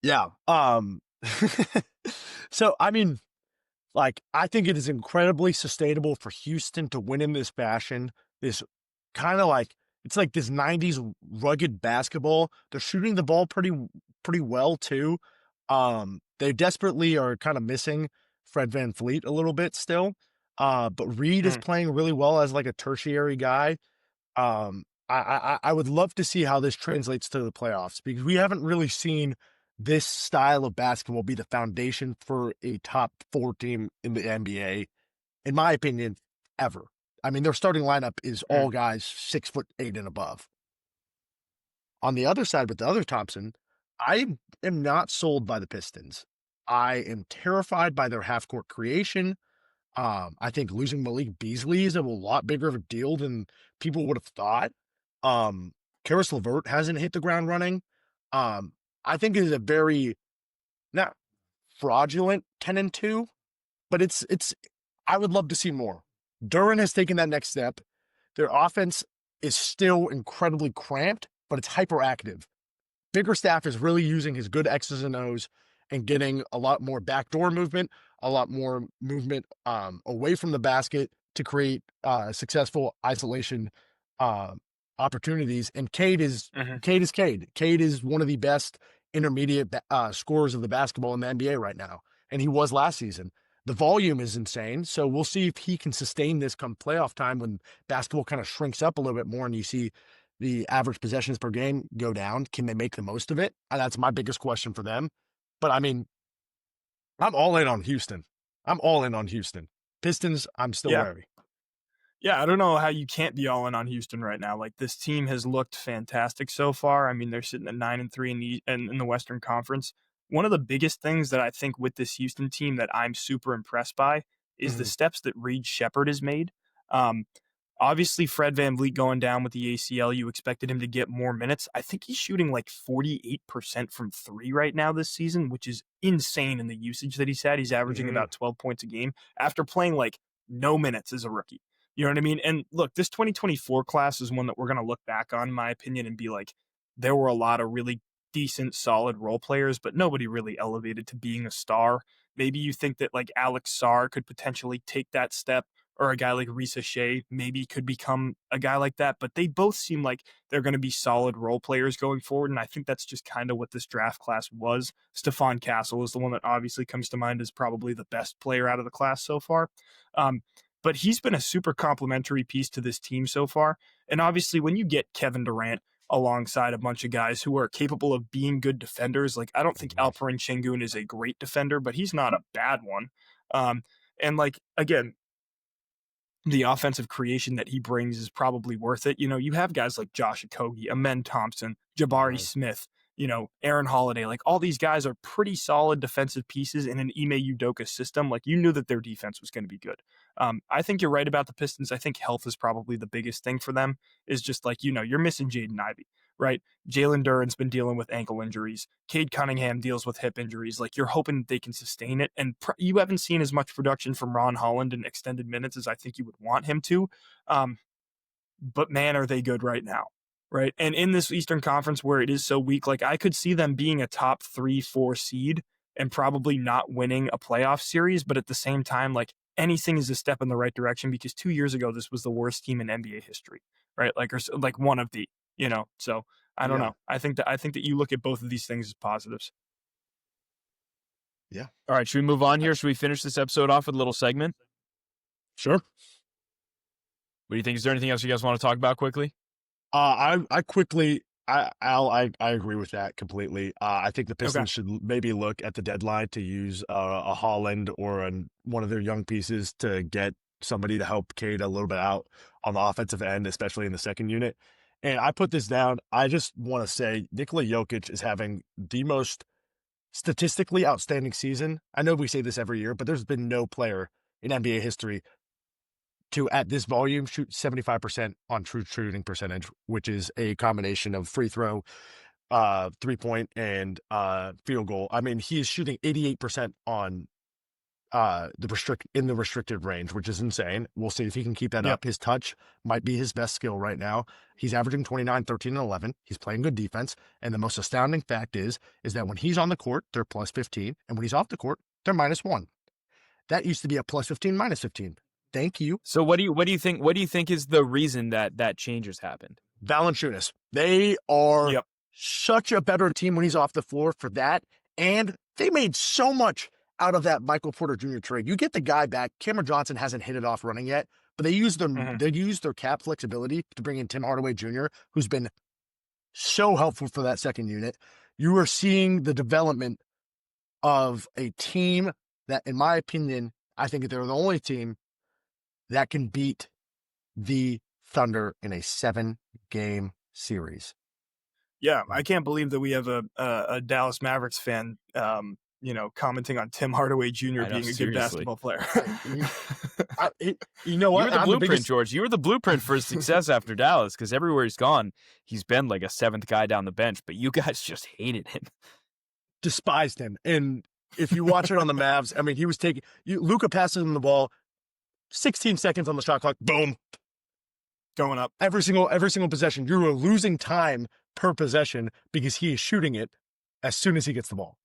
Yeah. So I mean, like, I think it is incredibly sustainable for Houston to win in this fashion. This kind of like it's like this 90s rugged basketball. They're shooting the ball pretty well too. They desperately are kind of missing Fred VanVleet a little bit still. But Reed is Mm. playing really well as like a tertiary guy. I would love to see how this translates to the playoffs because we haven't really seen this style of basketball be the foundation for a top 4 team in the NBA, in my opinion, ever. I mean, their starting lineup is Mm. all guys 6'8" and above. On the other side with the other Thompson, I am not sold by the Pistons. I am terrified by their half court creation. I think losing Malik Beasley is a lot bigger of a deal than people would have thought. Um, Karis LeVert hasn't hit the ground running. Um, I think it is a very not fraudulent 10-2, but it's I would love to see more. Duran has taken that next step. Their offense is still incredibly cramped, but it's hyperactive. Biggerstaff is really using his good X's and O's and getting a lot more backdoor movement, a lot more movement away from the basket to create successful isolation uh, opportunities. And Mm-hmm. Cade. Cade is one of the best intermediate scorers of the basketball in the NBA right now, and he was last season. The volume is insane, so we'll see if he can sustain this come playoff time when basketball kind of shrinks up a little bit more and you see the average possessions per game go down. Can they make the most of it? That's my biggest question for them. But I mean, I'm all in on Houston. I'm all in on Houston. Pistons, I'm still Yeah. wary. Yeah, I don't know how you can't be all in on Houston right now. Like this team has looked fantastic so far. I mean, they're sitting at 9-3 in the Western Conference. One of the biggest things that I think with this Houston team that I'm super impressed by is the Mm-hmm. steps that Reed Shepherd has made. Um, Obviously, Fred VanVleet going down with the ACL, you expected him to get more minutes. I think he's shooting like 48% from three right now this season, which is insane in the usage that he's had. He's averaging Mm-hmm. about 12 points a game after playing like no minutes as a rookie. You know what I mean? And look, this 2024 class is one that we're going to look back on, in my opinion, and be like, there were a lot of really decent, solid role players, but nobody really elevated to being a star. Maybe you think that like Alex Sarr could potentially take that step, or a guy like Risa Shea maybe could become a guy like that, but they both seem like they're going to be solid role players going forward, and I think that's just kind of what this draft class was. Stephon Castle is the one that obviously comes to mind as probably the best player out of the class so far. But he's been a super complimentary piece to this team so far, and obviously when you get Kevin Durant alongside a bunch of guys who are capable of being good defenders, like I don't think Alperen Şengün is a great defender, but he's not a bad one. And like again, the offensive creation that he brings is probably worth it. You know, you have guys like Josh Okogie, Amen Thompson, Jabari Mm-hmm. Smith, you know, Aaron Holiday. Like all these guys are pretty solid defensive pieces in an Ime Udoka system. Like you knew that their defense was going to be good. I think you're right about the Pistons. I think health is probably the biggest thing for them. Is just like, you know, you're missing Jaden Ivey, right? Jalen Duran's been dealing with ankle injuries. Cade Cunningham deals with hip injuries. Like you're hoping they can sustain it. And you haven't seen as much production from Ron Holland in extended minutes as I think you would want him to. Um, but man, are they good right now, right? And in this Eastern Conference where it is so weak, like I could see them being a top 3-4 seed and probably not winning a playoff series. But at the same time, like anything is a step in the right direction because 2 years ago, this was the worst team in NBA history, right? Like, or like one of the, you know, so I don't Yeah. know. I think that you look at both of these things as positives. Yeah. All right, should we move on here? Should we finish this episode off with a little segment? Sure. What do you think? Is there anything else you guys want to talk about quickly? I quickly, I agree with that completely. I think the Pistons should maybe look at the deadline to use a Holland or one of their young pieces to get somebody to help Cade a little bit out on the offensive end, especially in the second unit. And I put this down. I just want to say Nikola Jokic is having the most statistically outstanding season. I know we say this every year, but there's been no player in NBA history to, at this volume, shoot 75% on true shooting percentage, which is a combination of free throw, 3-point, and field goal. I mean, he is shooting 88% on in the restricted range, which is insane. We'll see if he can keep that up. His touch might be his best skill right now. He's averaging 29, 13, and 11. He's playing good defense. And the most astounding fact is that when he's on the court, they're plus 15. And when he's off the court, they're -1. That used to be a plus 15, -15. Thank you. So what do you think? What do you think is the reason that change has happened? Valanciunas. They are such a better team when he's off the floor for that. And they made so much out of that Michael Porter Jr. trade. You get the guy back. Cameron Johnson hasn't hit it off running yet, but they use their cap flexibility to bring in Tim Hardaway Jr., who's been so helpful for that second unit. You are seeing the development of a team that, in my opinion, I think they're the only team that can beat the Thunder in a 7-game series. Yeah, I can't believe that we have a Dallas Mavericks fan commenting on Tim Hardaway Jr. being a good basketball player. You know what? You were the blueprint, George. You were the blueprint for his success after Dallas, because everywhere he's gone, he's been like a seventh guy down the bench, but you guys just hated him. Despised him. And if you watch it on the Mavs, I mean, he was Luka passes him the ball, 16 seconds on the shot clock, boom. Going up. Every single possession. You are losing time per possession because he is shooting it as soon as he gets the ball.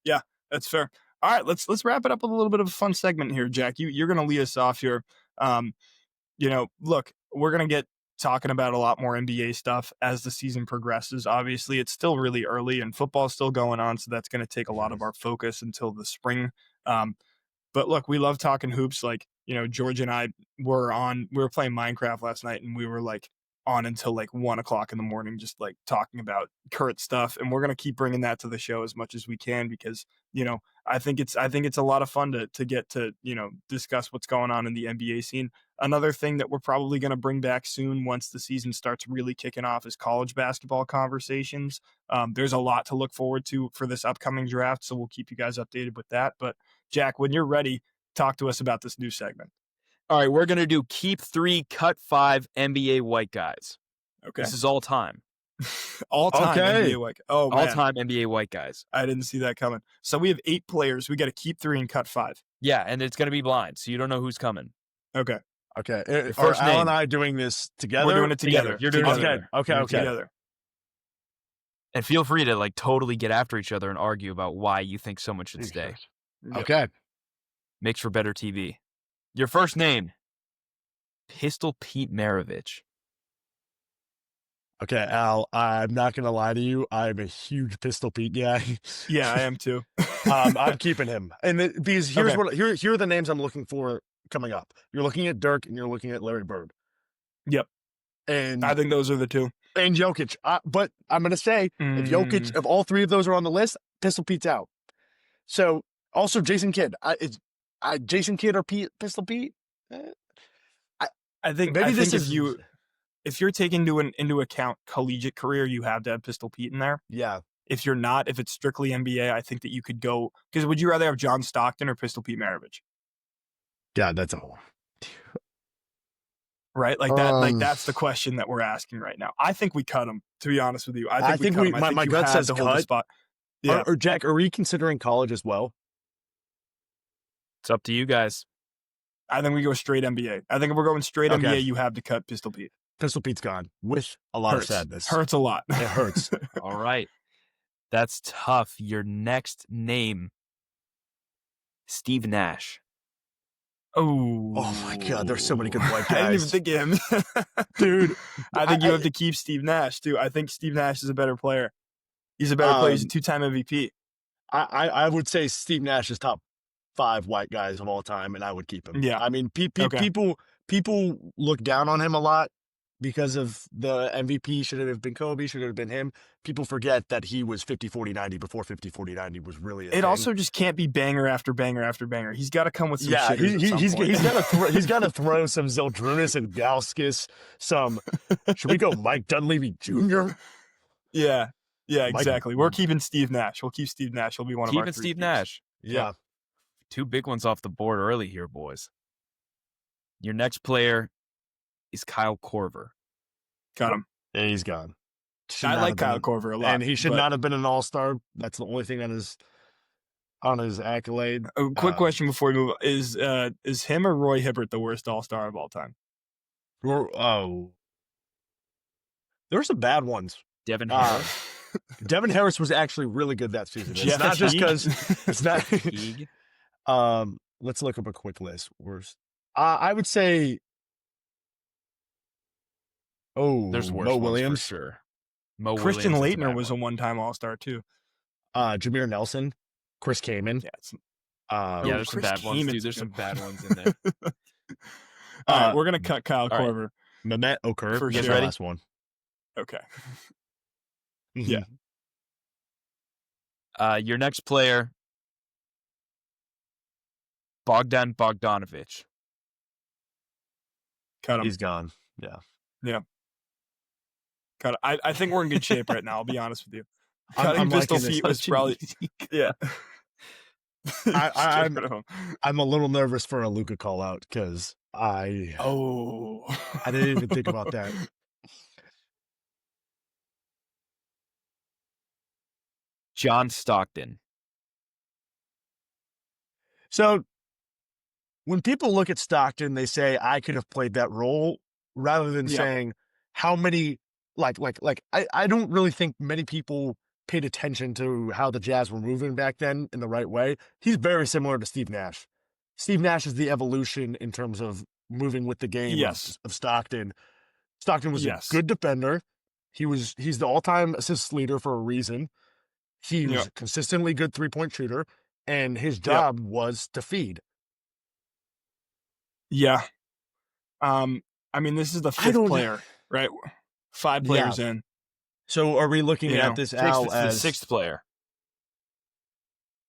Yeah, that's fair. All right, let's wrap it up with a little bit of a fun segment here, Jack. You're going to lead us off here. Look, we're going to get talking about a lot more NBA stuff as the season progresses. Obviously, it's still really early and football's still going on, so that's going to take a lot of our focus until the spring. But look, we love talking hoops. Like, George and I we were playing Minecraft last night, and we were like on until like 1 o'clock in the morning, just like talking about current stuff. And we're going to keep bringing that to the show as much as we can, because, I think it's a lot of fun to get to, discuss what's going on in the NBA scene. Another thing that we're probably going to bring back soon once the season starts really kicking off is college basketball conversations. There's a lot to look forward to for this upcoming draft, so we'll keep you guys updated with that. But Jack, when you're ready, talk to us about this new segment. All right, we're going to do Keep 3, Cut 5 NBA white guys. Okay. This is all time. All time NBA white guys. Oh, man. All time NBA white guys. I didn't see that coming. So we have 8 players. We got to keep 3 and cut 5. Yeah, and it's going to be blind, so you don't know who's coming. Okay. Are Al and I doing this together? We're doing it together. You're doing it together. Okay. Together. And feel free to totally get after each other and argue about why you think someone should stay. Okay. Makes for better TV. Your first name, Pistol Pete Maravich. Okay, Al, I'm not going to lie to you. I'm a huge Pistol Pete guy. Yeah, I am too. I'm keeping him. Because here are the names I'm looking for coming up. You're looking at Dirk and you're looking at Larry Bird. Yep. And I think those are the two. And Jokic. But I'm going to say, if all 3 of those are on the list, Pistol Pete's out. So, also Jason Kidd. Jason Kidd or Pistol Pete? I think if you're taking into account collegiate career, you have to have Pistol Pete in there. Yeah. If you're not, if it's strictly NBA, I think that you could go, because would you rather have John Stockton or Pistol Pete Maravich? Yeah, that's all. Right? Like that. Like that's the question that we're asking right now. I think we cut him, to be honest with you. I think we cut him. My gut says hold the spot. Yeah. Or Jack, are we considering college as well? It's up to you guys. I think we go straight NBA. I think if we're going straight NBA, you have to cut Pistol Pete. Pistol Pete's gone with a lot of sadness. Hurts a lot. It hurts. All right. That's tough. Your next name, Steve Nash. Oh my God. There's so many good white guys. I didn't even think of him. Dude, I think you have to keep Steve Nash, too. I think Steve Nash is a better player. He's a better player. He's a 2-time MVP. I would say Steve Nash is top 5 white guys of all time, and I would keep him. Yeah. I mean, people look down on him a lot because of the MVP. Should it have been Kobe? Should it have been him? People forget that he was 50-40-90 before 50-40-90 was really a thing. It also just can't be banger after banger after banger. He's got to come with some shitters he's got to throw some Zildrunas and Gauskas, some should we go Mike Dunleavy Jr.? Yeah, exactly. We're keeping Steve Nash. We'll keep Steve Nash. He'll be one of our 3 Steve picks. Nash. Yeah. 2 big ones off the board early here, boys. Your next player is Kyle Korver. Got him. Yeah, he's gone. I like Kyle Korver a lot. And he should not have been an all-star. That's the only thing on his accolade. A quick question before we move. Is him or Roy Hibbert the worst all-star of all time? Oh. There were some bad ones. Devin Harris. Devin Harris was actually really good that season. It's Jeff not just because it's not. Teague. Let's look up a quick list. Worst. I would say. Oh, There's worse Mo ones Williams. for sure. Mo Christian Williams Laettner was a one-time all-star too. Jameer Nelson, Chris Kaman. Yeah, there's some Chris bad ones, Kaman's dude. There's good. some bad ones in there. All right, we're gonna cut Kyle All right. Korver. Mehmet Okur. For That's sure. the last one. Okay. Yeah. Your next player, Bogdan Bogdanovic. Cut him. He's gone. Yeah. Cut him. I think we're in good shape right now. I'll be honest with you. I'm Cutting Pistol liking this. Pete was probably yeah. I'm a little nervous for a Luka call out because I didn't even think about that. John Stockton. So when people look at Stockton, they say I could have played that role rather than saying how many I don't really think many people paid attention to how the Jazz were moving back then in the right way. He's very similar to Steve Nash. Steve Nash is the evolution in terms of moving with the game of Stockton. Stockton was a good defender. He's the all-time assists leader for a reason. He was a consistently good three-point shooter, and his job was to feed. Yeah. I mean, this is the 5th player, right? 5 players in. So are we looking at this Al as the 6th player?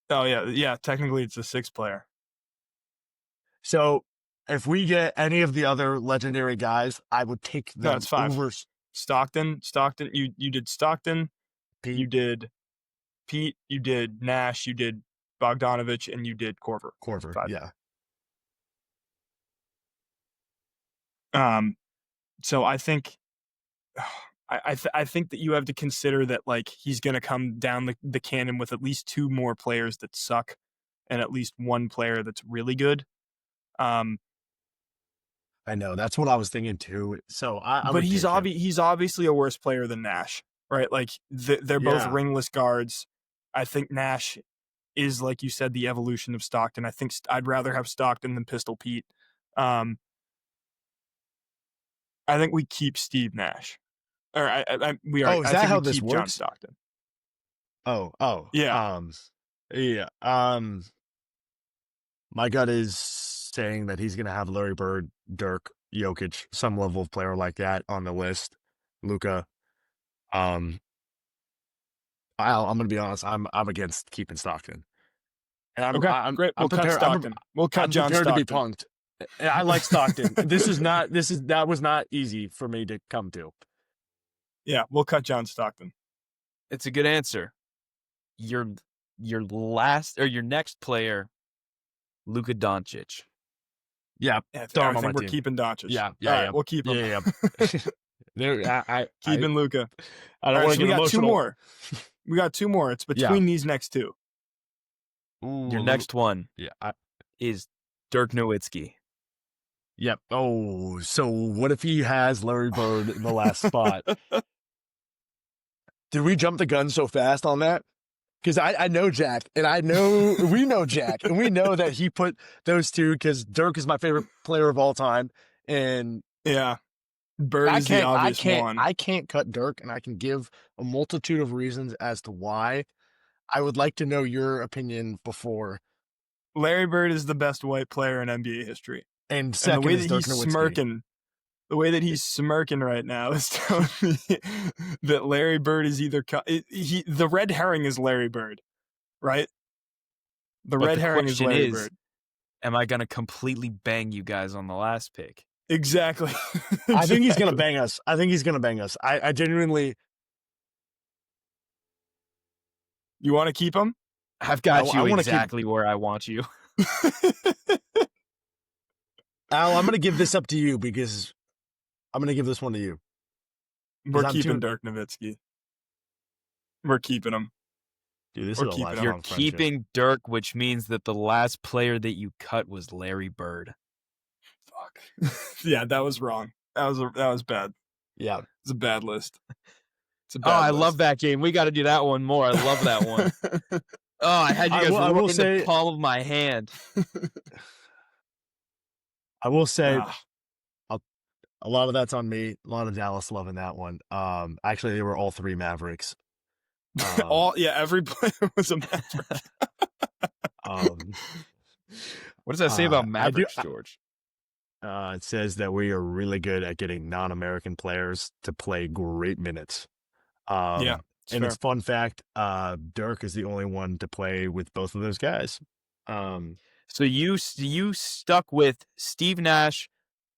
Oh, yeah. Technically, it's the 6th player. So if we get any of the other legendary guys, I would take them. No, it's 5. Over Stockton. You did Stockton. Pete. You did Pete. You did Nash. You did Bogdanovich, and you did Korver. 5. Yeah. So I think, I think that you have to consider that like he's going to come down the cannon with at least 2 more players that suck, and at least 1 player that's really good. I know that's what I was thinking too. So but he's obviously a worse player than Nash, right? Like they're both ringless guards. I think Nash is, like you said, the evolution of Stockton. I think I'd rather have Stockton than Pistol Pete. I think we keep Steve Nash. Or we are. Is that how this works? John Stockton. Yeah. My gut is saying that he's going to have Larry Bird, Dirk, Jokic, some level of player like that on the list. Luka. I'm going to be honest. I'm against keeping Stockton. And I'm great. We'll cut Stockton. We'll cut John Stockton. To be punked. I like Stockton. That was not easy for me to come to. Yeah, we'll cut John Stockton. It's a good answer. Your next player, Luka Doncic. Yeah, I think we're keeping Doncic. Yeah. Right, we'll keep him. Yeah. Keeping Luka. I don't want to get emotional. We got 2 more. We got 2 more. It's between these next 2. Your next one is Dirk Nowitzki. Yep. Oh, so what if he has Larry Bird in the last spot? Did we jump the gun so fast on that? Because I know Jack, and we know Jack, and we know that he put those 2 because Dirk is my favorite player of all time. And Bird is the obvious one. I can't cut Dirk, and I can give a multitude of reasons as to why. I would like to know your opinion before. Larry Bird is the best white player in NBA history. And And second the way is that Dirk he's Nowitzki. smirking, right now is telling me that Larry Bird is either the red herring is Larry Bird, right? The But red the herring is question Larry is, Bird. am I going to completely bang you guys on the last pick? Exactly. I think he's going to bang us. I genuinely. You want to keep him? I've got I you wanna exactly where I want you. Al, I'm going to give this up to you because I'm going to give this one to you. We're I'm keeping Dirk Nowitzki. We're keeping him. Dude, this We're is a keeping lifelong him. You're friendship. keeping Dirk, which means that the last player that you cut was Larry Bird. Fuck. Yeah, that was wrong. That was bad. Yeah. It's a bad list. It's a Oh, bad I list. love that game. We got to do that one more. I love that one. Oh, I had you guys right in the palm of my hand. I will say, a lot of that's on me. A lot of Dallas love in that one. Actually, they were all three Mavericks. Every player was a Maverick. What does that say about Mavericks, George? It says that we are really good at getting non-American players to play great minutes. And it's fun fact, Dirk is the only one to play with both of those guys. So you stuck with Steve Nash,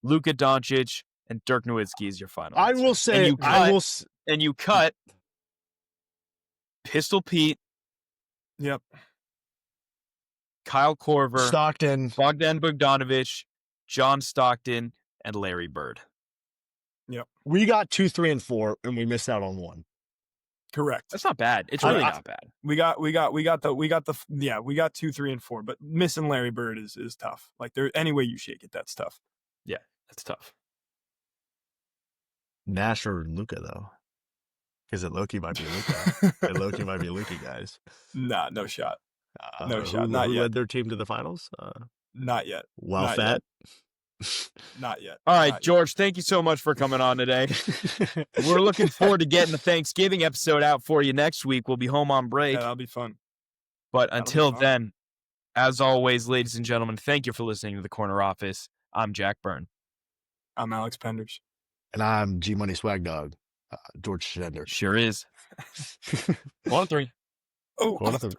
Luka Doncic, and Dirk Nowitzki as your final answer. I will say, and you cut Pistol Pete. Yep. Kyle Korver, Stockton, Bogdan Bogdanovic, John Stockton, and Larry Bird. Yep. We got 2, 3, and 4, and we missed out on 1. Correct. That's not bad. It's really not bad. We got 2, 3, and 4, but missing Larry Bird is tough. Like any way you shake it, that's tough. Yeah, that's tough. Nash or Luka though, because it Loki might be Luka. It Loki might be Luka, guys. Nah, no shot. No shot. Who Not yet. led their team to the finals? Not yet. Well, Fat. Not yet. All right, George, thank you so much for coming on today. We're looking forward to getting the Thanksgiving episode out for you next week. We'll be home on break. Yeah, that'll be fun. But until then, as always, ladies and gentlemen, thank you for listening to The Corner Office. I'm Jack Byrne. I'm Alex Penders. And I'm G Money Swag Dog, George Schender. Sure is. 1-3. Oh, 1-3.